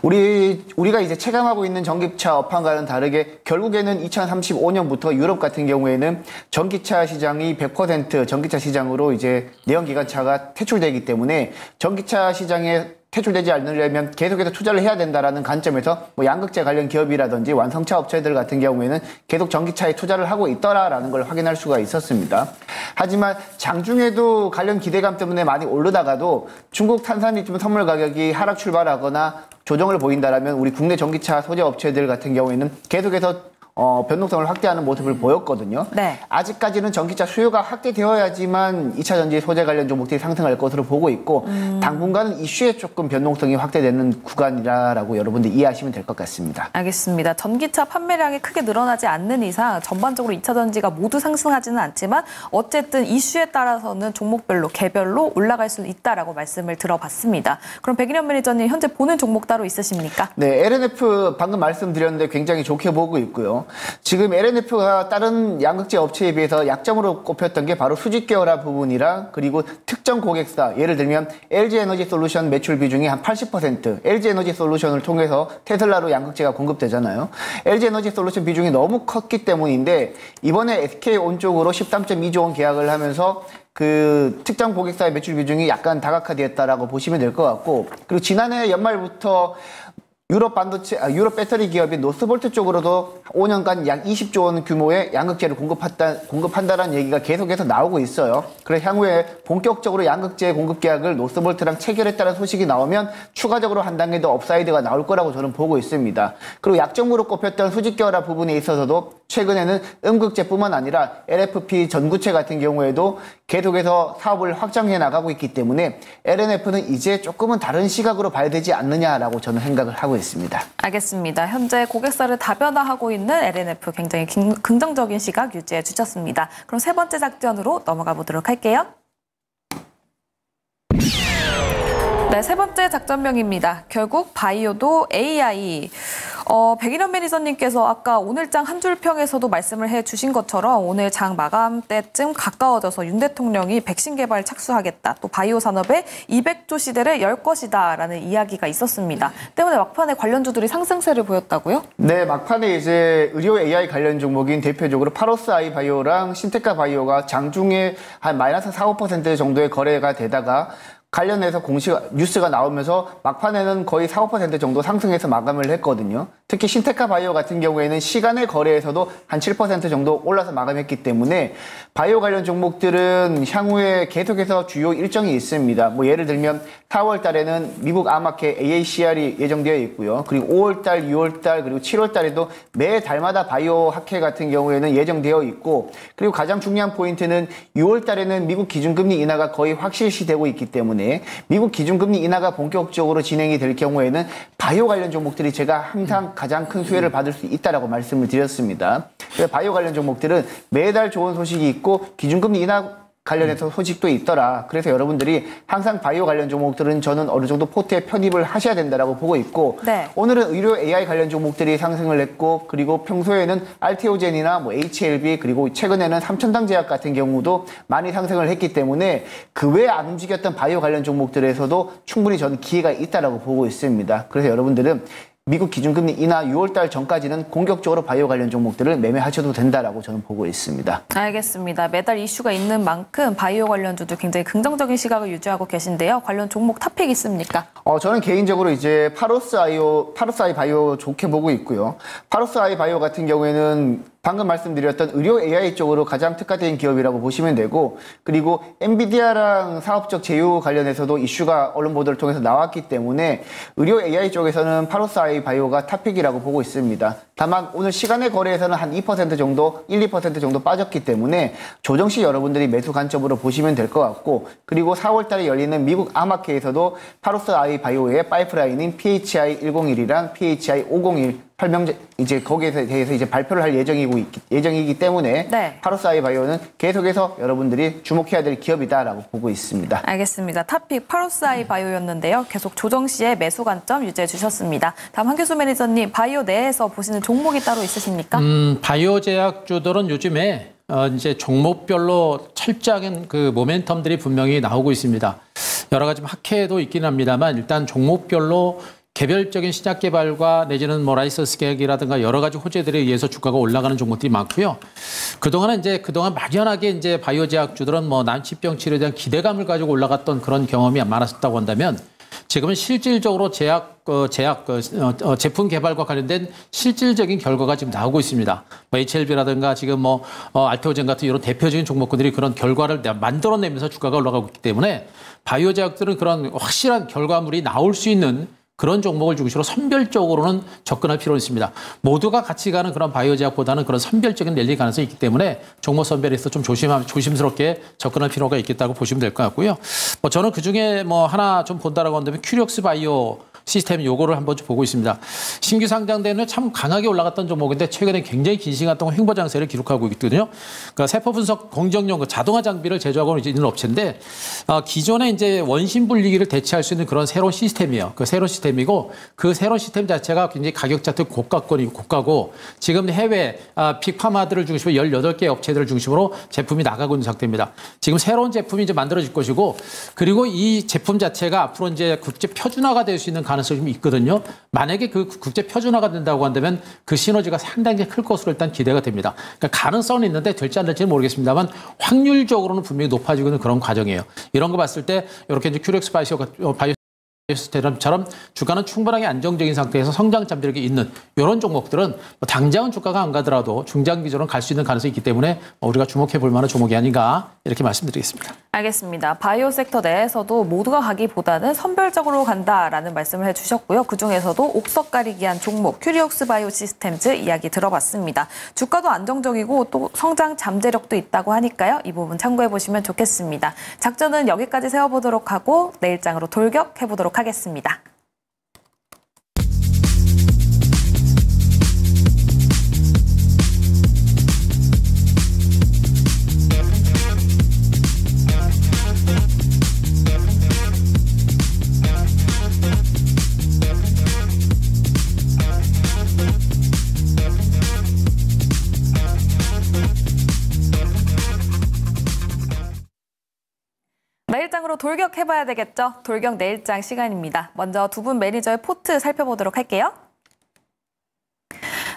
우리가 이제 체감하고 있는 전기차 업황과는 다르게 결국에는 2035년부터 유럽 같은 경우에는 전기차 시장이 100% 전기차 시장으로 이제 내연기관차가 퇴출되기 때문에 전기차 시장에 퇴출되지 않으려면 계속해서 투자를 해야 된다라는 관점에서 뭐 양극재 관련 기업이라든지 완성차 업체들 같은 경우에는 계속 전기차에 투자를 하고 있더라라는 걸 확인할 수가 있었습니다. 하지만 장중에도 관련 기대감 때문에 많이 오르다가도 중국 탄산리튬 선물 가격이 하락 출발하거나 조정을 보인다라면 우리 국내 전기차 소재 업체들 같은 경우에는 계속해서 변동성을 확대하는 모습을 보였거든요.
네.
아직까지는 전기차 수요가 확대되어야지만 2차 전지 소재 관련 종목들이 상승할 것으로 보고 있고 당분간은 이슈에 조금 변동성이 확대되는 구간이라고 여러분들 이해하시면 될 것 같습니다.
알겠습니다. 전기차 판매량이 크게 늘어나지 않는 이상 전반적으로 2차 전지가 모두 상승하지는 않지만 어쨌든 이슈에 따라서는 종목별로 개별로 올라갈 수 있다라고 말씀을 들어봤습니다. 그럼 백인현 매니저님 현재 보는 종목 따로 있으십니까?
네, LNF 방금 말씀드렸는데 굉장히 좋게 보고 있고요. 지금 LNF가 다른 양극재 업체에 비해서 약점으로 꼽혔던 게 바로 수직 계열화 부분이랑 그리고 특정 고객사, 예를 들면 LG에너지솔루션 매출 비중이 한 80%, LG에너지솔루션을 통해서 테슬라로 양극재가 공급되잖아요. LG에너지솔루션 비중이 너무 컸기 때문인데 이번에 SK온 쪽으로 13.2조 원 계약을 하면서 그 특정 고객사의 매출 비중이 약간 다각화되었다라고 보시면 될 것 같고, 그리고 지난해 연말부터 유럽 배터리 기업인 노스볼트 쪽으로도 5년간 약 20조 원 규모의 양극재를 공급한다라는 얘기가 계속해서 나오고 있어요. 그래서 향후에 본격적으로 양극재 공급 계약을 노스볼트랑 체결했다는 소식이 나오면 추가적으로 한 단계 더 업사이드가 나올 거라고 저는 보고 있습니다. 그리고 약점으로 꼽혔던 수직 계열화 부분에 있어서도 최근에는 음극재뿐만 아니라 LFP 전구체 같은 경우에도 계속해서 사업을 확장해 나가고 있기 때문에 LNF는 이제 조금은 다른 시각으로 봐야 되지 않느냐라고 저는 생각을 하고 있습니다.
알겠습니다. 현재 고객사를 다변화하고 있는 LNF 굉장히 긍정적인 시각 유지해 주셨습니다. 그럼 세 번째 작전으로 넘어가 보도록 할게요. 네, 세 번째 작전명입니다. 결국 바이오도 AI. 백인현 매니저님께서 아까 오늘 장 한 줄 평에서도 말씀을 해주신 것처럼 오늘 장 마감 때쯤 가까워져서 윤 대통령이 백신 개발 착수하겠다. 또 바이오 산업의 200조 시대를 열 것이다라는 이야기가 있었습니다. 때문에 막판에 관련주들이 상승세를 보였다고요?
네, 막판에 이제 의료 AI 관련 종목인 대표적으로 파로스 아이 바이오랑 신테카 바이오가 장중에 한 마이너스 4~5% 정도의 거래가 되다가 관련해서 뉴스가 나오면서 막판에는 거의 4~5% 정도 상승해서 마감을 했거든요. 특히 신테카 바이오 같은 경우에는 시간의 거래에서도 한 7% 정도 올라서 마감했기 때문에 바이오 관련 종목들은 향후에 계속해서 주요 일정이 있습니다. 뭐 예를 들면 4월 달에는 미국 아마케 AACR이 예정되어 있고요. 그리고 5월 달, 6월 달, 그리고 7월 달에도 매 달마다 바이오 학회 같은 경우에는 예정되어 있고, 그리고 가장 중요한 포인트는 6월 달에는 미국 기준금리 인하가 거의 확실시되고 있기 때문에 미국 기준금리 인하가 본격적으로 진행이 될 경우에는 바이오 관련 종목들이 제가 항상 가장 큰 수혜를 받을 수 있다라고 말씀을 드렸습니다. 그래서 바이오 관련 종목들은 매달 좋은 소식이 있고 기준금리 인하 관련해서 소식도 있더라. 그래서 여러분들이 항상 바이오 관련 종목들은 저는 어느 정도 포트에 편입을 하셔야 된다라고 보고 있고,
네.
오늘은 의료 AI 관련 종목들이 상승을 했고, 그리고 평소에는 알테오젠이나 뭐 HLB, 그리고 최근에는 삼천당 제약 같은 경우도 많이 상승을 했기 때문에 그 외에 안 움직였던 바이오 관련 종목들에서도 충분히 저는 기회가 있다라고 보고 있습니다. 그래서 여러분들은 미국 기준금리 인하 6월달 전까지는 공격적으로 바이오 관련 종목들을 매매하셔도 된다라고 저는 보고 있습니다.
알겠습니다. 매달 이슈가 있는 만큼 바이오 관련주도 굉장히 긍정적인 시각을 유지하고 계신데요. 관련 종목 탑픽 있습니까?
저는 개인적으로 이제 파로스아이 바이오 좋게 보고 있고요. 파로스아이 바이오 같은 경우에는 방금 말씀드렸던 의료 AI 쪽으로 가장 특화된 기업이라고 보시면 되고, 그리고 엔비디아랑 사업적 제휴 관련해서도 이슈가 언론 보도를 통해서 나왔기 때문에 의료 AI 쪽에서는 파로스아이 바이오가 탑픽이라고 보고 있습니다. 다만 오늘 시간의 거래에서는 한 2% 정도, 2% 정도 빠졌기 때문에 조정 시 여러분들이 매수 관점으로 보시면 될 것 같고, 그리고 4월 달에 열리는 미국 아마케에서도 파로스아이 바이오의 파이프라인인 PHI-101이랑 PHI-501 이제 거기에 대해서 이제 발표를 할 예정이기 때문에
네.
파로스아이 바이오는 계속해서 여러분들이 주목해야 될 기업이다라고 보고 있습니다.
알겠습니다. 탑픽 파로스아이 바이오였는데요. 계속 조정 시에 매수 관점 유지해 주셨습니다. 다음 한규수 매니저님, 바이오 내에서 보시는 종목이 따로 있으십니까?
바이오 제약주들은 요즘에 이제 종목별로 철저한 그 모멘텀들이 분명히 나오고 있습니다. 여러 가지 학회도 있긴 합니다만 일단 종목별로 개별적인 신약 개발과 내지는 뭐 라이선스 계획이라든가 여러 가지 호재들에 의해서 주가가 올라가는 종목들이 많고요. 그동안 막연하게 이제 바이오 제약주들은 뭐 난치병 치료에 대한 기대감을 가지고 올라갔던 그런 경험이 많았었다고 한다면, 지금은 실질적으로 제품 개발과 관련된 실질적인 결과가 지금 나오고 있습니다. 뭐 HLB라든가 지금 알테오젠 같은 이런 대표적인 종목군들이 그런 결과를 만들어내면서 주가가 올라가고 있기 때문에 바이오 제약들은 그런 확실한 결과물이 나올 수 있는 그런 종목을 중심으로 선별적으로는 접근할 필요가 있습니다. 모두가 같이 가는 그런 바이오 제약보다는 그런 선별적인 랠리 가능성이 있기 때문에 종목 선별에서 좀 조심스럽게 접근할 필요가 있겠다고 보시면 될 것 같고요. 저는 그중에 하나 좀 본다라고 한다면 큐력스 바이오 시스템 요거를 한번 좀 보고 있습니다. 신규 상장되는 참 강하게 올라갔던 종목인데 최근에 굉장히 긴 시간 동안 횡보 장세를 기록하고 있거든요. 그러니까 세포 분석 공정용 자동화 장비를 제조하고 있는 업체인데, 기존에 이제 원심 분리기를 대체할 수 있는 그런 새로운 시스템이에요. 그 새로운 시스템이고, 그 새로운 시스템 자체가 굉장히 가격 자체 고가고, 지금 해외 빅파마들을 중심으로 18개 업체들을 중심으로 제품이 나가고 있는 상태입니다. 지금 새로운 제품이 이제 만들어질 것이고, 그리고 이 제품 자체가 앞으로 이제 국제 표준화가 될 수 있는 가능성이 좀 있거든요. 만약에 그 국제 표준화가 된다고 한다면 그 시너지가 상당히 클 것으로 일단 기대가 됩니다. 그러니까 가능성은 있는데 될지 안 될지는 모르겠습니다만 확률적으로는 분명히 높아지고 있는 그런 과정이에요. 이런 거 봤을 때 이렇게 이제 큐렉스 바이오 시스템처럼 주가는 충분하게 안정적인 상태에서 성장 잠재력이 있는 이런 종목들은 당장은 주가가 안 가더라도 중장기적으로 갈 수 있는 가능성이 있기 때문에 우리가 주목해 볼 만한 종목이 아닌가 이렇게 말씀드리겠습니다. 알겠습니다.
바이오 섹터 내에서도 모두가 가기보다는 선별적으로 간다라는 말씀을 해주셨고요. 그중에서도 옥석 가리기 한 종목 큐리옥스 바이오 시스템즈 이야기 들어봤습니다. 주가도 안정적이고 또 성장 잠재력도 있다고 하니까요. 이 부분 참고해 보시면 좋겠습니다. 작전은 여기까지 세워보도록 하고 내일장으로 돌격해보도록 하겠습니다. 내일장으로 돌격해봐야 되겠죠? 돌격 내일장 시간입니다. 먼저 두 분 매니저의 포트 살펴보도록 할게요.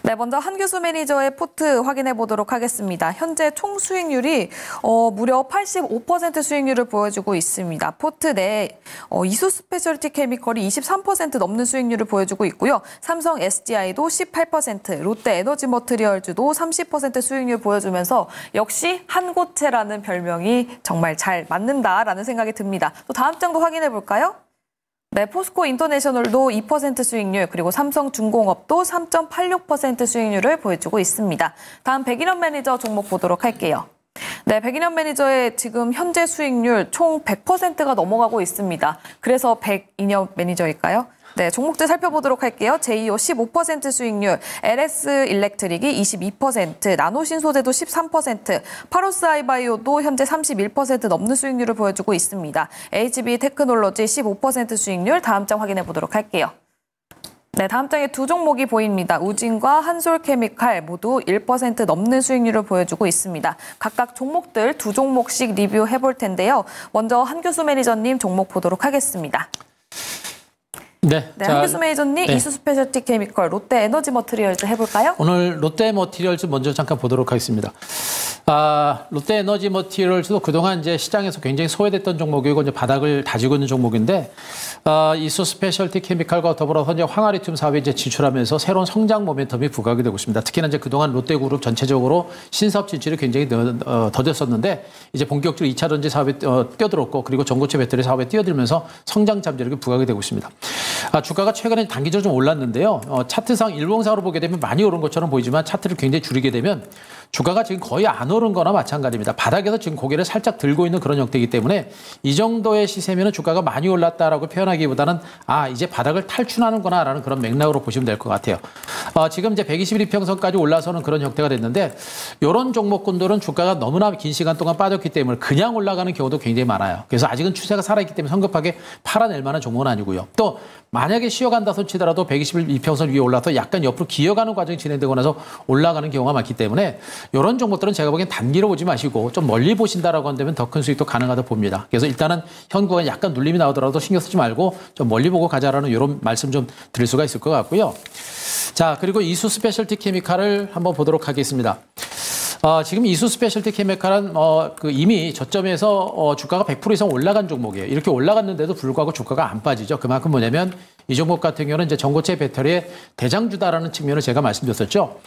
네, 먼저 한규수 매니저의 포트 확인해 보도록 하겠습니다. 현재 총 수익률이 무려 85% 수익률을 보여주고 있습니다. 포트 내 이수 스페셜티 케미컬이 23% 넘는 수익률을 보여주고 있고요. 삼성 SDI도 18%, 롯데 에너지 머티리얼즈도 30% 수익률 보여주면서 역시 한 고체라는 별명이 정말 잘 맞는다라는 생각이 듭니다. 또 다음 장도 확인해 볼까요? 네, 포스코 인터내셔널도 2% 수익률, 그리고 삼성중공업도 3.86% 수익률을 보여주고 있습니다. 다음 백인현 매니저 종목 보도록 할게요. 네, 백인현 매니저의 지금 현재 수익률 총 100%가 넘어가고 있습니다. 그래서 백인현 매니저일까요? 네, 종목들 살펴보도록 할게요. 제이오 15% 수익률, LS 일렉트릭이 22%, 나노신소재도 13%, 파로스 아이바이오도 현재 31% 넘는 수익률을 보여주고 있습니다. HB 테크놀로지 15% 수익률, 다음 장 확인해 보도록 할게요. 네, 다음 장에 두 종목이 보입니다. 우진과 한솔케미칼 모두 1% 넘는 수익률을 보여주고 있습니다. 각각 종목들 두 종목씩 리뷰해 볼 텐데요. 먼저 한규수 매니저님 종목 보도록 하겠습니다.
네,
네, 한규수 매니저님,
네.
이수 스페셜티 케미컬, 롯데 에너지 머티리얼즈 해볼까요?
오늘 롯데 머티리얼즈 먼저 잠깐 보도록 하겠습니다. 롯데 에너지 머티리얼즈도 그동안 이제 시장에서 굉장히 소외됐던 종목이고 이제 바닥을 다지고 있는 종목인데 이수 스페셜티 케미칼과 더불어서 이제 황화리튬 사업에 이제 진출하면서 새로운 성장 모멘텀이 부각이 되고 있습니다. 특히나 이제 그동안 롯데그룹 전체적으로 신사업 진출이 굉장히 더뎠었는데 이제 본격적으로 2차 전지 사업에 뛰어들었고 그리고 전고체 배터리 사업에 뛰어들면서 성장 잠재력이 부각이 되고 있습니다. 주가가 최근에 단기적으로 좀 올랐는데요. 차트상 일봉상으로 보게 되면 많이 오른 것처럼 보이지만 차트를 굉장히 줄이게 되면 주가가 지금 거의 안 오른 거나 마찬가지입니다. 바닥에서 지금 고개를 살짝 들고 있는 그런 형태이기 때문에 이 정도의 시세면 주가가 많이 올랐다라고 표현하기보다는 이제 바닥을 탈출하는구나 라는 그런 맥락으로 보시면 될 것 같아요. 지금 이제 121평선까지 올라서는 그런 형태가 됐는데 이런 종목군들은 주가가 너무나 긴 시간 동안 빠졌기 때문에 그냥 올라가는 경우도 굉장히 많아요. 그래서 아직은 추세가 살아있기 때문에 성급하게 팔아낼 만한 종목은 아니고요. 또 만약에 쉬어간다 손 치더라도 121평선 위에 올라서 약간 옆으로 기어가는 과정이 진행되고 나서 올라가는 경우가 많기 때문에 이런 종목들은 제가 보기엔 단기로 보지 마시고 좀 멀리 보신다라고 한다면 더 큰 수익도 가능하다 봅니다. 그래서 일단은 현 구간에 약간 눌림이 나오더라도 신경 쓰지 말고 좀 멀리 보고 가자라는 이런 말씀 좀 드릴 수가 있을 것 같고요. 자, 그리고 이수 스페셜티 케미칼을 한번 보도록 하겠습니다. 지금 이수 스페셜티 케미칼은 이미 저점에서 주가가 100% 이상 올라간 종목이에요. 이렇게 올라갔는데도 불구하고 주가가 안 빠지죠. 그만큼 뭐냐면 이 종목 같은 경우는 이제 전고체 배터리의 대장주다라는 측면을 제가 말씀드렸었죠.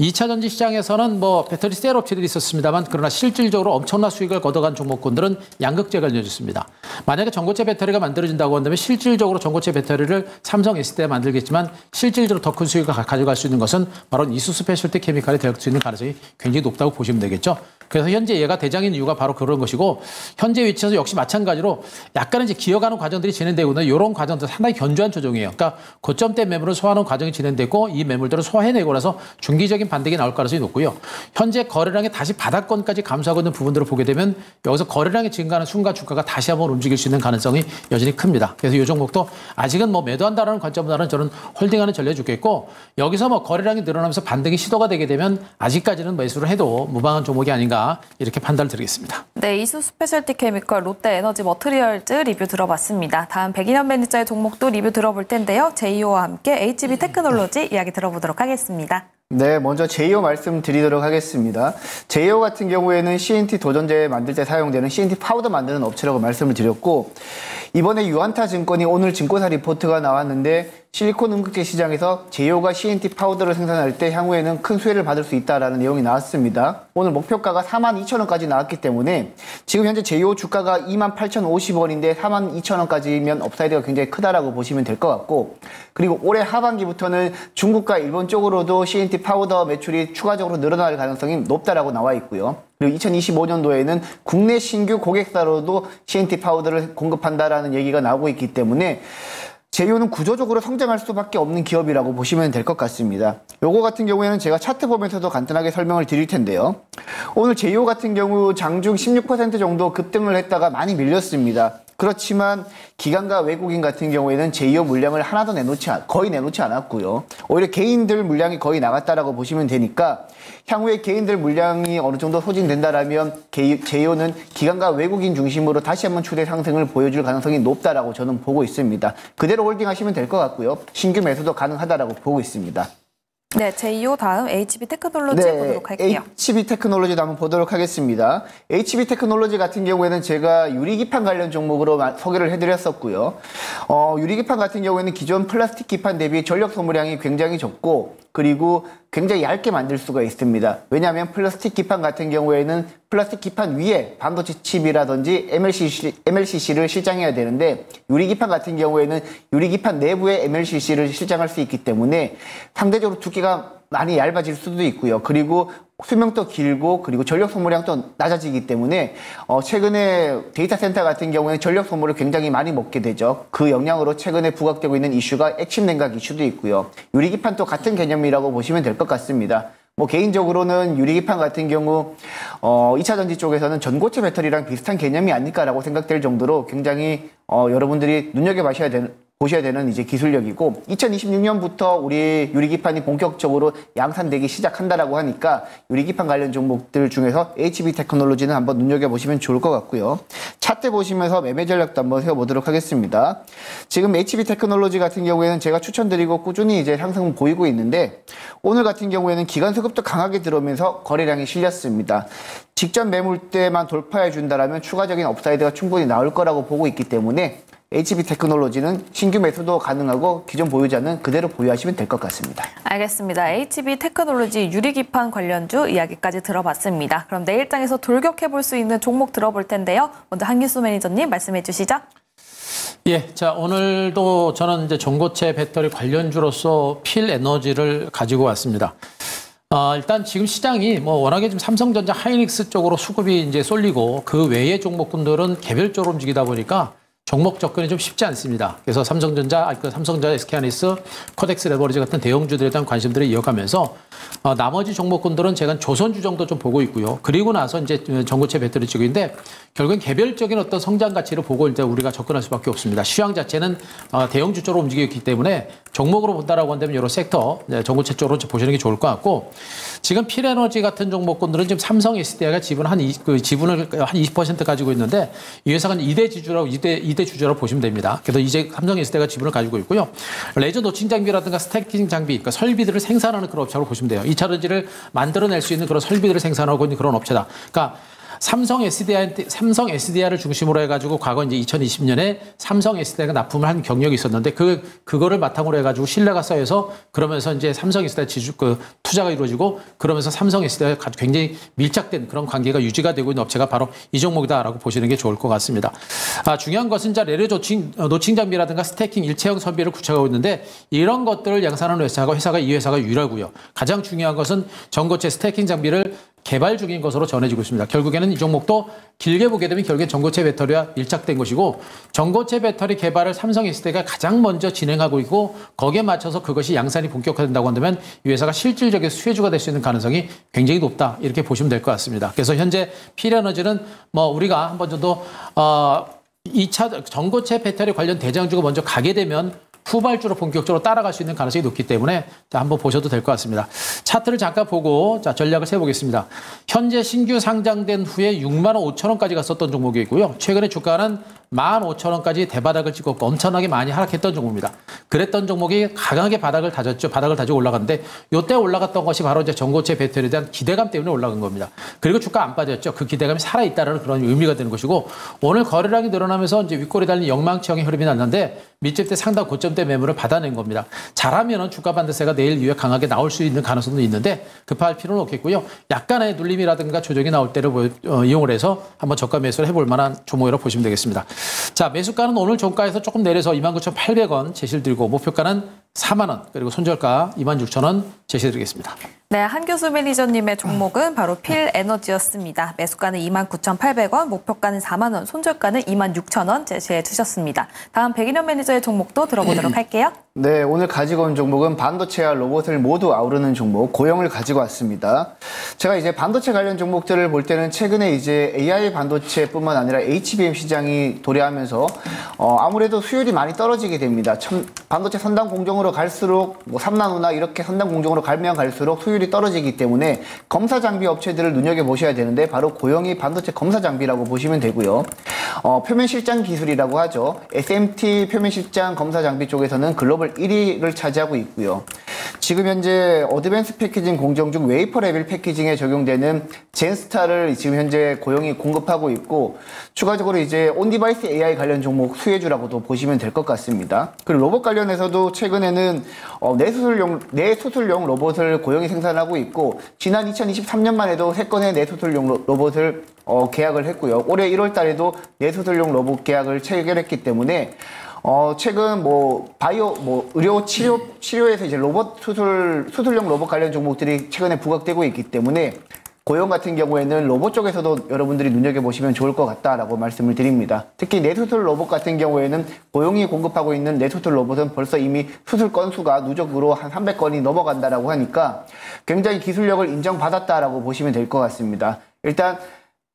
2차 전지 시장에서는 배터리 셀 업체들이 있었습니다만 그러나 실질적으로 엄청난 수익을 거둬간 종목군들은 양극재가 알려졌습니다. 만약에 전고체 배터리가 만들어진다고 한다면 실질적으로 전고체 배터리를 삼성 SDI가 만들겠지만 실질적으로 더 큰 수익을 가져갈 수 있는 것은 바로 이수 스페셜티 케미칼이 될 수 있는 가능성이 굉장히 높다고 보시면 되겠죠. 그래서 현재 얘가 대장인 이유가 바로 그런 것이고 현재 위치에서 역시 마찬가지로 약간은 이제 기어가는 과정들이 진행되고 있는 이런 과정들 상당히 견조한 조정이에요. 그러니까 고점대 매물을 소화하는 과정이 진행되고 이 매물들을 소화해내고 나서 중기적인 반등이 나올 가능성이 높고요. 현재 거래량이 다시 바닥권까지 감소하고 있는 부분들을 보게 되면 여기서 거래량이 증가하는 순간 주가가 다시 한번 움직일 수 있는 가능성이 여전히 큽니다. 그래서 이 종목도 아직은 매도한다는 관점보다는 저는 홀딩하는 전략을 주겠고 여기서 거래량이 늘어나면서 반등이 시도가 되게 되면 아직까지는 매수를 해도 무방한 종목이 아닌가 이렇게 판단을 드리겠습니다.
네, 이수 스페셜티 케미컬, 롯데 에너지 머티리얼즈 리뷰 들어봤습니다. 다음 백인현 매니저의 종목도 리뷰 들어볼 텐데요. 제이오와 함께 HB 테크놀로지 이야기 들어보도록 하겠습니다.
네, 먼저 제이오 말씀드리도록 하겠습니다. 제이오 같은 경우에는 CNT 도전제 만들 때 사용되는 CNT 파우더 만드는 업체라고 말씀을 드렸고 이번에 유안타 증권이 오늘 증권사 리포트가 나왔는데 실리콘 음극재 시장에서 제이오가 CNT 파우더를 생산할 때 향후에는 큰 수혜를 받을 수 있다라는 내용이 나왔습니다. 오늘 목표가가 42,000원까지 나왔기 때문에 지금 현재 제이오 주가가 28,050원인데 42,000원까지면 업사이드가 굉장히 크다라고 보시면 될 것 같고 그리고 올해 하반기부터는 중국과 일본 쪽으로도 CNT 파우더 매출이 추가적으로 늘어날 가능성이 높다라고 나와 있고요. 그리고 2025년도에는 국내 신규 고객사로도 CNT 파우더를 공급한다라는 얘기가 나오고 있기 때문에 제이오는 구조적으로 성장할 수밖에 없는 기업이라고 보시면 될 것 같습니다. 요거 같은 경우에는 제가 차트 보면서도 간단하게 설명을 드릴 텐데요. 오늘 제이오 같은 경우 장중 16% 정도 급등을 했다가 많이 밀렸습니다. 그렇지만 기관과 외국인 같은 경우에는 제이오 물량을 하나도 거의 내놓지 않았고요. 오히려 개인들 물량이 거의 나갔다라고 보시면 되니까 향후에 개인들 물량이 어느 정도 소진된다라면 제이오는 기관과 외국인 중심으로 다시 한번 추세 상승을 보여줄 가능성이 높다라고 저는 보고 있습니다. 그대로 홀딩하시면 될 것 같고요. 신규 매수도 가능하다라고 보고 있습니다.
네, 제2호 다음 HB 테크놀로지 보도록 할게요.
HB 테크놀로지도 한번 보도록 하겠습니다. HB 테크놀로지 같은 경우에는 제가 유리기판 관련 종목으로 소개를 해드렸었고요. 유리기판 같은 경우에는 기존 플라스틱 기판 대비 전력 소모량이 굉장히 적고 그리고 굉장히 얇게 만들 수가 있습니다. 왜냐하면 플라스틱 기판 같은 경우에는 플라스틱 기판 위에 반도체 칩이라든지 MLCC를 실장해야 되는데 유리기판 같은 경우에는 유리기판 내부에 MLCC를 실장할 수 있기 때문에 상대적으로 두께가 많이 얇아질 수도 있고요. 그리고 수명도 길고 그리고 전력 소모량도 낮아지기 때문에 최근에 데이터 센터 같은 경우에는 전력 소모를 굉장히 많이 먹게 되죠. 그 영향으로 최근에 부각되고 있는 이슈가 액침 냉각 이슈도 있고요. 유리기판도 같은 개념이라고 보시면 될 것 같습니다. 개인적으로는 유리기판 같은 경우 2차전지 쪽에서는 전고체 배터리랑 비슷한 개념이 아닐까라고 생각될 정도로 굉장히 여러분들이 보셔야 되는 이제 기술력이고 2026년부터 우리 유리기판이 본격적으로 양산되기 시작한다라고 하니까 유리기판 관련 종목들 중에서 HB 테크놀로지는 한번 눈여겨보시면 좋을 것 같고요. 차트 보시면서 매매 전략도 한번 세워보도록 하겠습니다. 지금 HB 테크놀로지 같은 경우에는 제가 추천드리고 꾸준히 이제 상승 보이고 있는데 오늘 같은 경우에는 기관 수급도 강하게 들어오면서 거래량이 실렸습니다. 직전 매물대만 돌파해 준다라면 추가적인 업사이드가 충분히 나올 거라고 보고 있기 때문에 HB 테크놀로지는 신규 매수도 가능하고 기존 보유자는 그대로 보유하시면 될 것 같습니다.
알겠습니다. HB 테크놀로지 유리기판 관련주 이야기까지 들어봤습니다. 그럼 내일장에서 돌격해볼 수 있는 종목 들어볼 텐데요. 먼저 한기수 매니저님 말씀해 주시죠.
예, 자 오늘도 저는 이제 전고체 배터리 관련주로서 필에너지를 가지고 왔습니다. 일단 지금 시장이 워낙에 지금 삼성전자, 하이닉스 쪽으로 수급이 이제 쏠리고 그 외의 종목군들은 개별적으로 움직이다 보니까 종목 접근이 좀 쉽지 않습니다. 그래서 삼성전자, SK하이닉스, 코덱스 레버리지 같은 대형주들에 대한 관심들을 이어가면서 나머지 종목군들은 제가 조선주 정도 좀 보고 있고요. 그리고 나서 이제 전고체 배터리 쪽인데 결국엔 개별적인 어떤 성장 가치를 보고 이제 우리가 접근할 수밖에 없습니다. 시황 자체는 대형주 쪽으로 움직이기 때문에 종목으로 본다라고 한다면 여러 섹터, 전고체 쪽으로 보시는 게 좋을 것 같고 지금 필에너지 같은 종목군들은 지금 삼성 SDI가 지분을 한 20% 가지고 있는데 이 회사가 2대 주주라고 보시면 됩니다. 그래서 이제 삼성 SDI가 지분을 가지고 있고요. 레저 노칭 장비라든가 스태킹 장비, 그러니까 설비들을 생산하는 그런 업체로 보시면 돼요. 2차 전지를 만들어낼 수 있는 그런 설비들을 생산하고 있는 그런 업체다. 그러니까 삼성 SDI를 중심으로 해가지고 과거 이제 2020년에 삼성 SDI가 납품을 한 경력이 있었는데 그거를 바탕으로 해가지고 신뢰가 쌓여서 그러면서 이제 삼성 SDI 투자가 이루어지고 그러면서 삼성 SDI가 굉장히 밀착된 그런 관계가 유지가 되고 있는 업체가 바로 이 종목이다라고 보시는 게 좋을 것 같습니다. 중요한 것은 이제 레저 노칭 장비라든가 스태킹 일체형 설비를 구축하고 있는데 이런 것들을 양산하는 회사가 이 회사가 유일하고요. 가장 중요한 것은 전고체 스태킹 장비를 개발 중인 것으로 전해지고 있습니다. 결국에는 이 종목도 길게 보게 되면 결국엔 전고체 배터리와 밀착된 것이고 전고체 배터리 개발을 삼성 SDI가 가장 먼저 진행하고 있고 거기에 맞춰서 그것이 양산이 본격화된다고 한다면 이 회사가 실질적인 수혜주가 될 수 있는 가능성이 굉장히 높다 이렇게 보시면 될 것 같습니다. 그래서 현재 필에너지는 우리가 한 번 정도 2차 전고체 배터리 관련 대장주가 먼저 가게 되면 후발주로 본격적으로 따라갈 수 있는 가능성이 높기 때문에 한번 보셔도 될 것 같습니다. 차트를 잠깐 보고 전략을 세보겠습니다. 현재 신규 상장된 후에 6만 5천 원까지 갔었던 종목이 있고요. 최근에 주가는 15,000원까지 대바닥을 찍고 엄청나게 많이 하락했던 종목입니다. 그랬던 종목이 강하게 바닥을 다졌죠. 바닥을 다지고 올라갔는데 이때 올라갔던 것이 바로 이제 전고체 배터리에 대한 기대감 때문에 올라간 겁니다. 그리고 주가 안 빠졌죠. 그 기대감이 살아있다는 그런 의미가 되는 것이고 오늘 거래량이 늘어나면서 이제 윗골이 달린 영망치형의 흐름이 났는데 밑집대 상당 고점대 매물을 받아낸 겁니다. 잘하면은 주가 반대세가 내일 이후에 강하게 나올 수 있는 가능성도 있는데 급할 필요는 없겠고요. 약간의 눌림이라든가 조정이 나올 때를 이용을 해서 한번 저가 매수를 해볼 만한 종목이라고 보시면 되겠습니다. 자, 매수가는 오늘 종가에서 조금 내려서 29,800원 제시를 드리고 목표가는 4만 원 그리고 손절가 26,000원 제시드리겠습니다.
네, 한교수 매니저님의 종목은 바로 필에너지였습니다. 매수가는 29,800원, 목표가는 4만 원, 손절가는 26,000원 제시해 주셨습니다. 다음 백인현 매니저의 종목도 들어보도록 할게요.
네, 오늘 가지고 온 종목은 반도체와 로봇을 모두 아우르는 종목 고영을 가지고 왔습니다. 제가 이제 반도체 관련 종목들을 볼 때는 최근에 이제 AI 반도체뿐만 아니라 HBM 시장이 도래하면서 아무래도 수율이 많이 떨어지게 됩니다. 반도체 선단 공정으로 갈수록 3나노나 이렇게 선단 공정으로 가면 갈수록 수율이 떨어지기 때문에 검사 장비 업체들을 눈여겨보셔야 되는데 바로 고영이 반도체 검사 장비라고 보시면 되고요. 표면 실장 기술이라고 하죠. SMT 표면 실장 검사 장비 쪽에서는 글로벌 1위를 차지하고 있고요. 지금 현재 어드밴스 패키징 공정 중 웨이퍼 레벨 패키징에 적용되는 젠스타를 지금 현재 고영이 공급하고 있고, 추가적으로 이제 온디바이스 AI 관련 종목 수혜주라고도 보시면 될 것 같습니다. 그리고 로봇 관련해서도 최근에는 뇌수술용 로봇을 고영이 생산하고 있고, 지난 2023년만 해도 3건의 뇌수술용 로봇을 계약을 했고요. 올해 1월 달에도 뇌수술용 로봇 계약을 체결했기 때문에 최근 의료 치료에서 이제 수술용 로봇 관련 종목들이 최근에 부각되고 있기 때문에 고영 같은 경우에는 로봇 쪽에서도 여러분들이 눈여겨보시면 좋을 것 같다라고 말씀을 드립니다. 특히 뇌수술 로봇 같은 경우에는 고영이 공급하고 있는 뇌수술 로봇은 벌써 이미 수술 건수가 누적으로 한 300건이 넘어간다라고 하니까 굉장히 기술력을 인정받았다라고 보시면 될 것 같습니다. 일단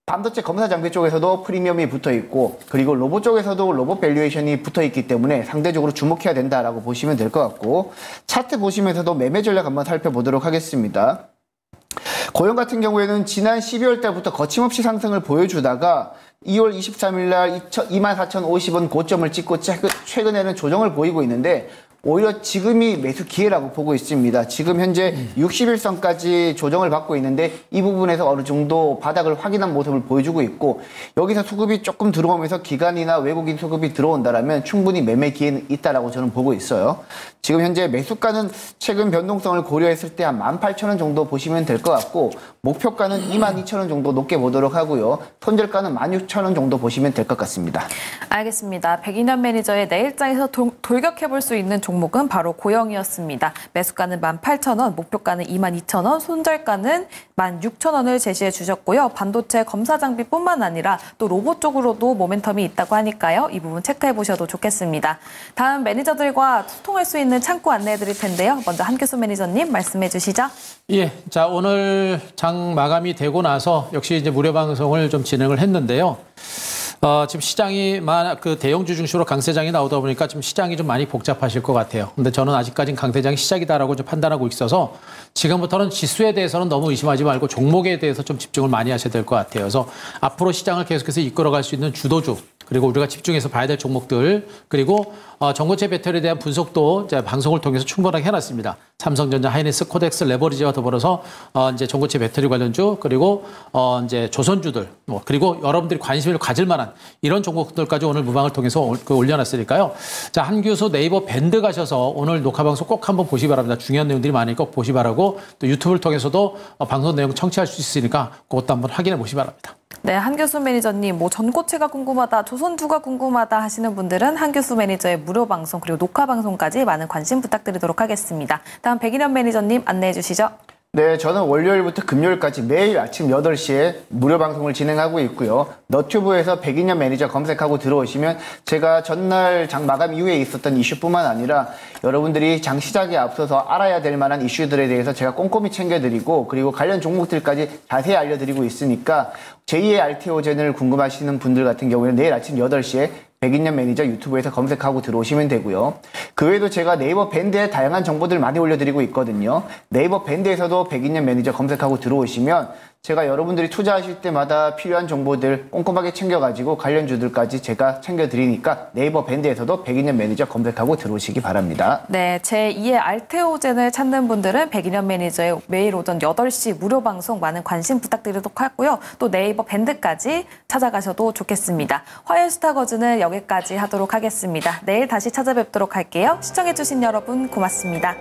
반도체 검사 장비 쪽에서도 프리미엄이 붙어 있고, 그리고 로봇 쪽에서도 로봇 밸류에이션이 붙어 있기 때문에 상대적으로 주목해야 된다라고 보시면 될 것 같고, 차트 보시면서도 매매 전략 한번 살펴보도록 하겠습니다. 고영 같은 경우에는 지난 12월 달부터 거침없이 상승을 보여주다가 2월 23일 날 24,050원 고점을 찍고 최근에는 조정을 보이고 있는데, 오히려 지금이 매수 기회라고 보고 있습니다. 지금 현재 60일선까지 조정을 받고 있는데 이 부분에서 어느 정도 바닥을 확인한 모습을 보여주고 있고, 여기서 수급이 조금 들어오면서 기관이나 외국인 수급이 들어온다라면 충분히 매매 기회는 있다라고 저는 보고 있어요. 지금 현재 매수가는 최근 변동성을 고려했을 때 한 18,000원 정도 보시면 될 것 같고, 목표가는 22,000원 정도 높게 보도록 하고요. 손절가는 16,000원 정도 보시면 될 것 같습니다.
알겠습니다. 백인현 매니저의 내일장에서 돌격해볼 수 있는 종목은 바로 고영이었습니다. 매수가는 18,000원, 목표가는 22,000원, 손절가는 16,000원을 제시해 주셨고요. 반도체 검사 장비뿐만 아니라 또 로봇 쪽으로도 모멘텀이 있다고 하니까요. 이 부분 체크해 보셔도 좋겠습니다. 다음 매니저들과 소통할 수 있는 창구 안내해 드릴 텐데요. 먼저 한교수 매니저님 말씀해 주시죠.
예, 자 오늘 장 마감이 되고 나서 역시 이제 무료 방송을 좀 진행을 했는데요. 지금 시장이 대형주 중심으로 강세장이 나오다 보니까 지금 시장이 좀 많이 복잡하실 것 같아요. 근데 저는 아직까지는 강세장이 시작이다라고 좀 판단하고 있어서 지금부터는 지수에 대해서는 너무 의심하지 말고 종목에 대해서 좀 집중을 많이 하셔야 될 것 같아요. 그래서 앞으로 시장을 계속해서 이끌어갈 수 있는 주도주, 그리고 우리가 집중해서 봐야 될 종목들, 그리고 전고체 배터리에 대한 분석도 이제 방송을 통해서 충분하게 해놨습니다. 삼성전자, 하이닉스, 코덱스, 레버리지와 더불어서 이제 전고체 배터리 관련주, 그리고 이제 조선주들, 그리고 여러분들이 관심을 가질 만한 이런 종목들까지 오늘 무방을 통해서 올려놨으니까요. 자, 한교수 네이버 밴드 가셔서 오늘 녹화 방송 꼭 한번 보시기 바랍니다. 중요한 내용들이 많으니까 꼭 보시기 바라고, 또 유튜브를 통해서도 방송 내용 청취할 수 있으니까 그것도 한번 확인해 보시기 바랍니다.
네, 한교수 매니저님, 전고체가 궁금하다, 조선주가 궁금하다 하시는 분들은 한교수 매니저의 무료 방송 그리고 녹화 방송까지 많은 관심 부탁드리도록 하겠습니다. 다음 백인현 매니저님 안내해 주시죠.
네, 저는 월요일부터 금요일까지 매일 아침 8시에 무료 방송을 진행하고 있고요. 너튜브에서 백인현 매니저 검색하고 들어오시면 제가 전날 장 마감 이후에 있었던 이슈뿐만 아니라 여러분들이 장 시작에 앞서서 알아야 될 만한 이슈들에 대해서 제가 꼼꼼히 챙겨드리고, 그리고 관련 종목들까지 자세히 알려드리고 있으니까 제2의 RTO젠을 궁금하시는 분들 같은 경우에는 내일 아침 8시에 백인현 매니저 유튜브에서 검색하고 들어오시면 되고요. 그 외에도 제가 네이버 밴드에 다양한 정보들 많이 올려드리고 있거든요. 네이버 밴드에서도 백인현 매니저 검색하고 들어오시면 제가 여러분들이 투자하실 때마다 필요한 정보들 꼼꼼하게 챙겨가지고 관련주들까지 제가 챙겨드리니까 네이버 밴드에서도 백인현 매니저 검색하고 들어오시기 바랍니다.
네, 제2의 알테오젠을 찾는 분들은 백인현 매니저의 매일 오전 8시 무료 방송 많은 관심 부탁드리도록 하고요. 또 네이버 밴드까지 찾아가셔도 좋겠습니다. 화요일 스타거즈는 여기까지 하도록 하겠습니다. 내일 다시 찾아뵙도록 할게요. 시청해주신 여러분 고맙습니다.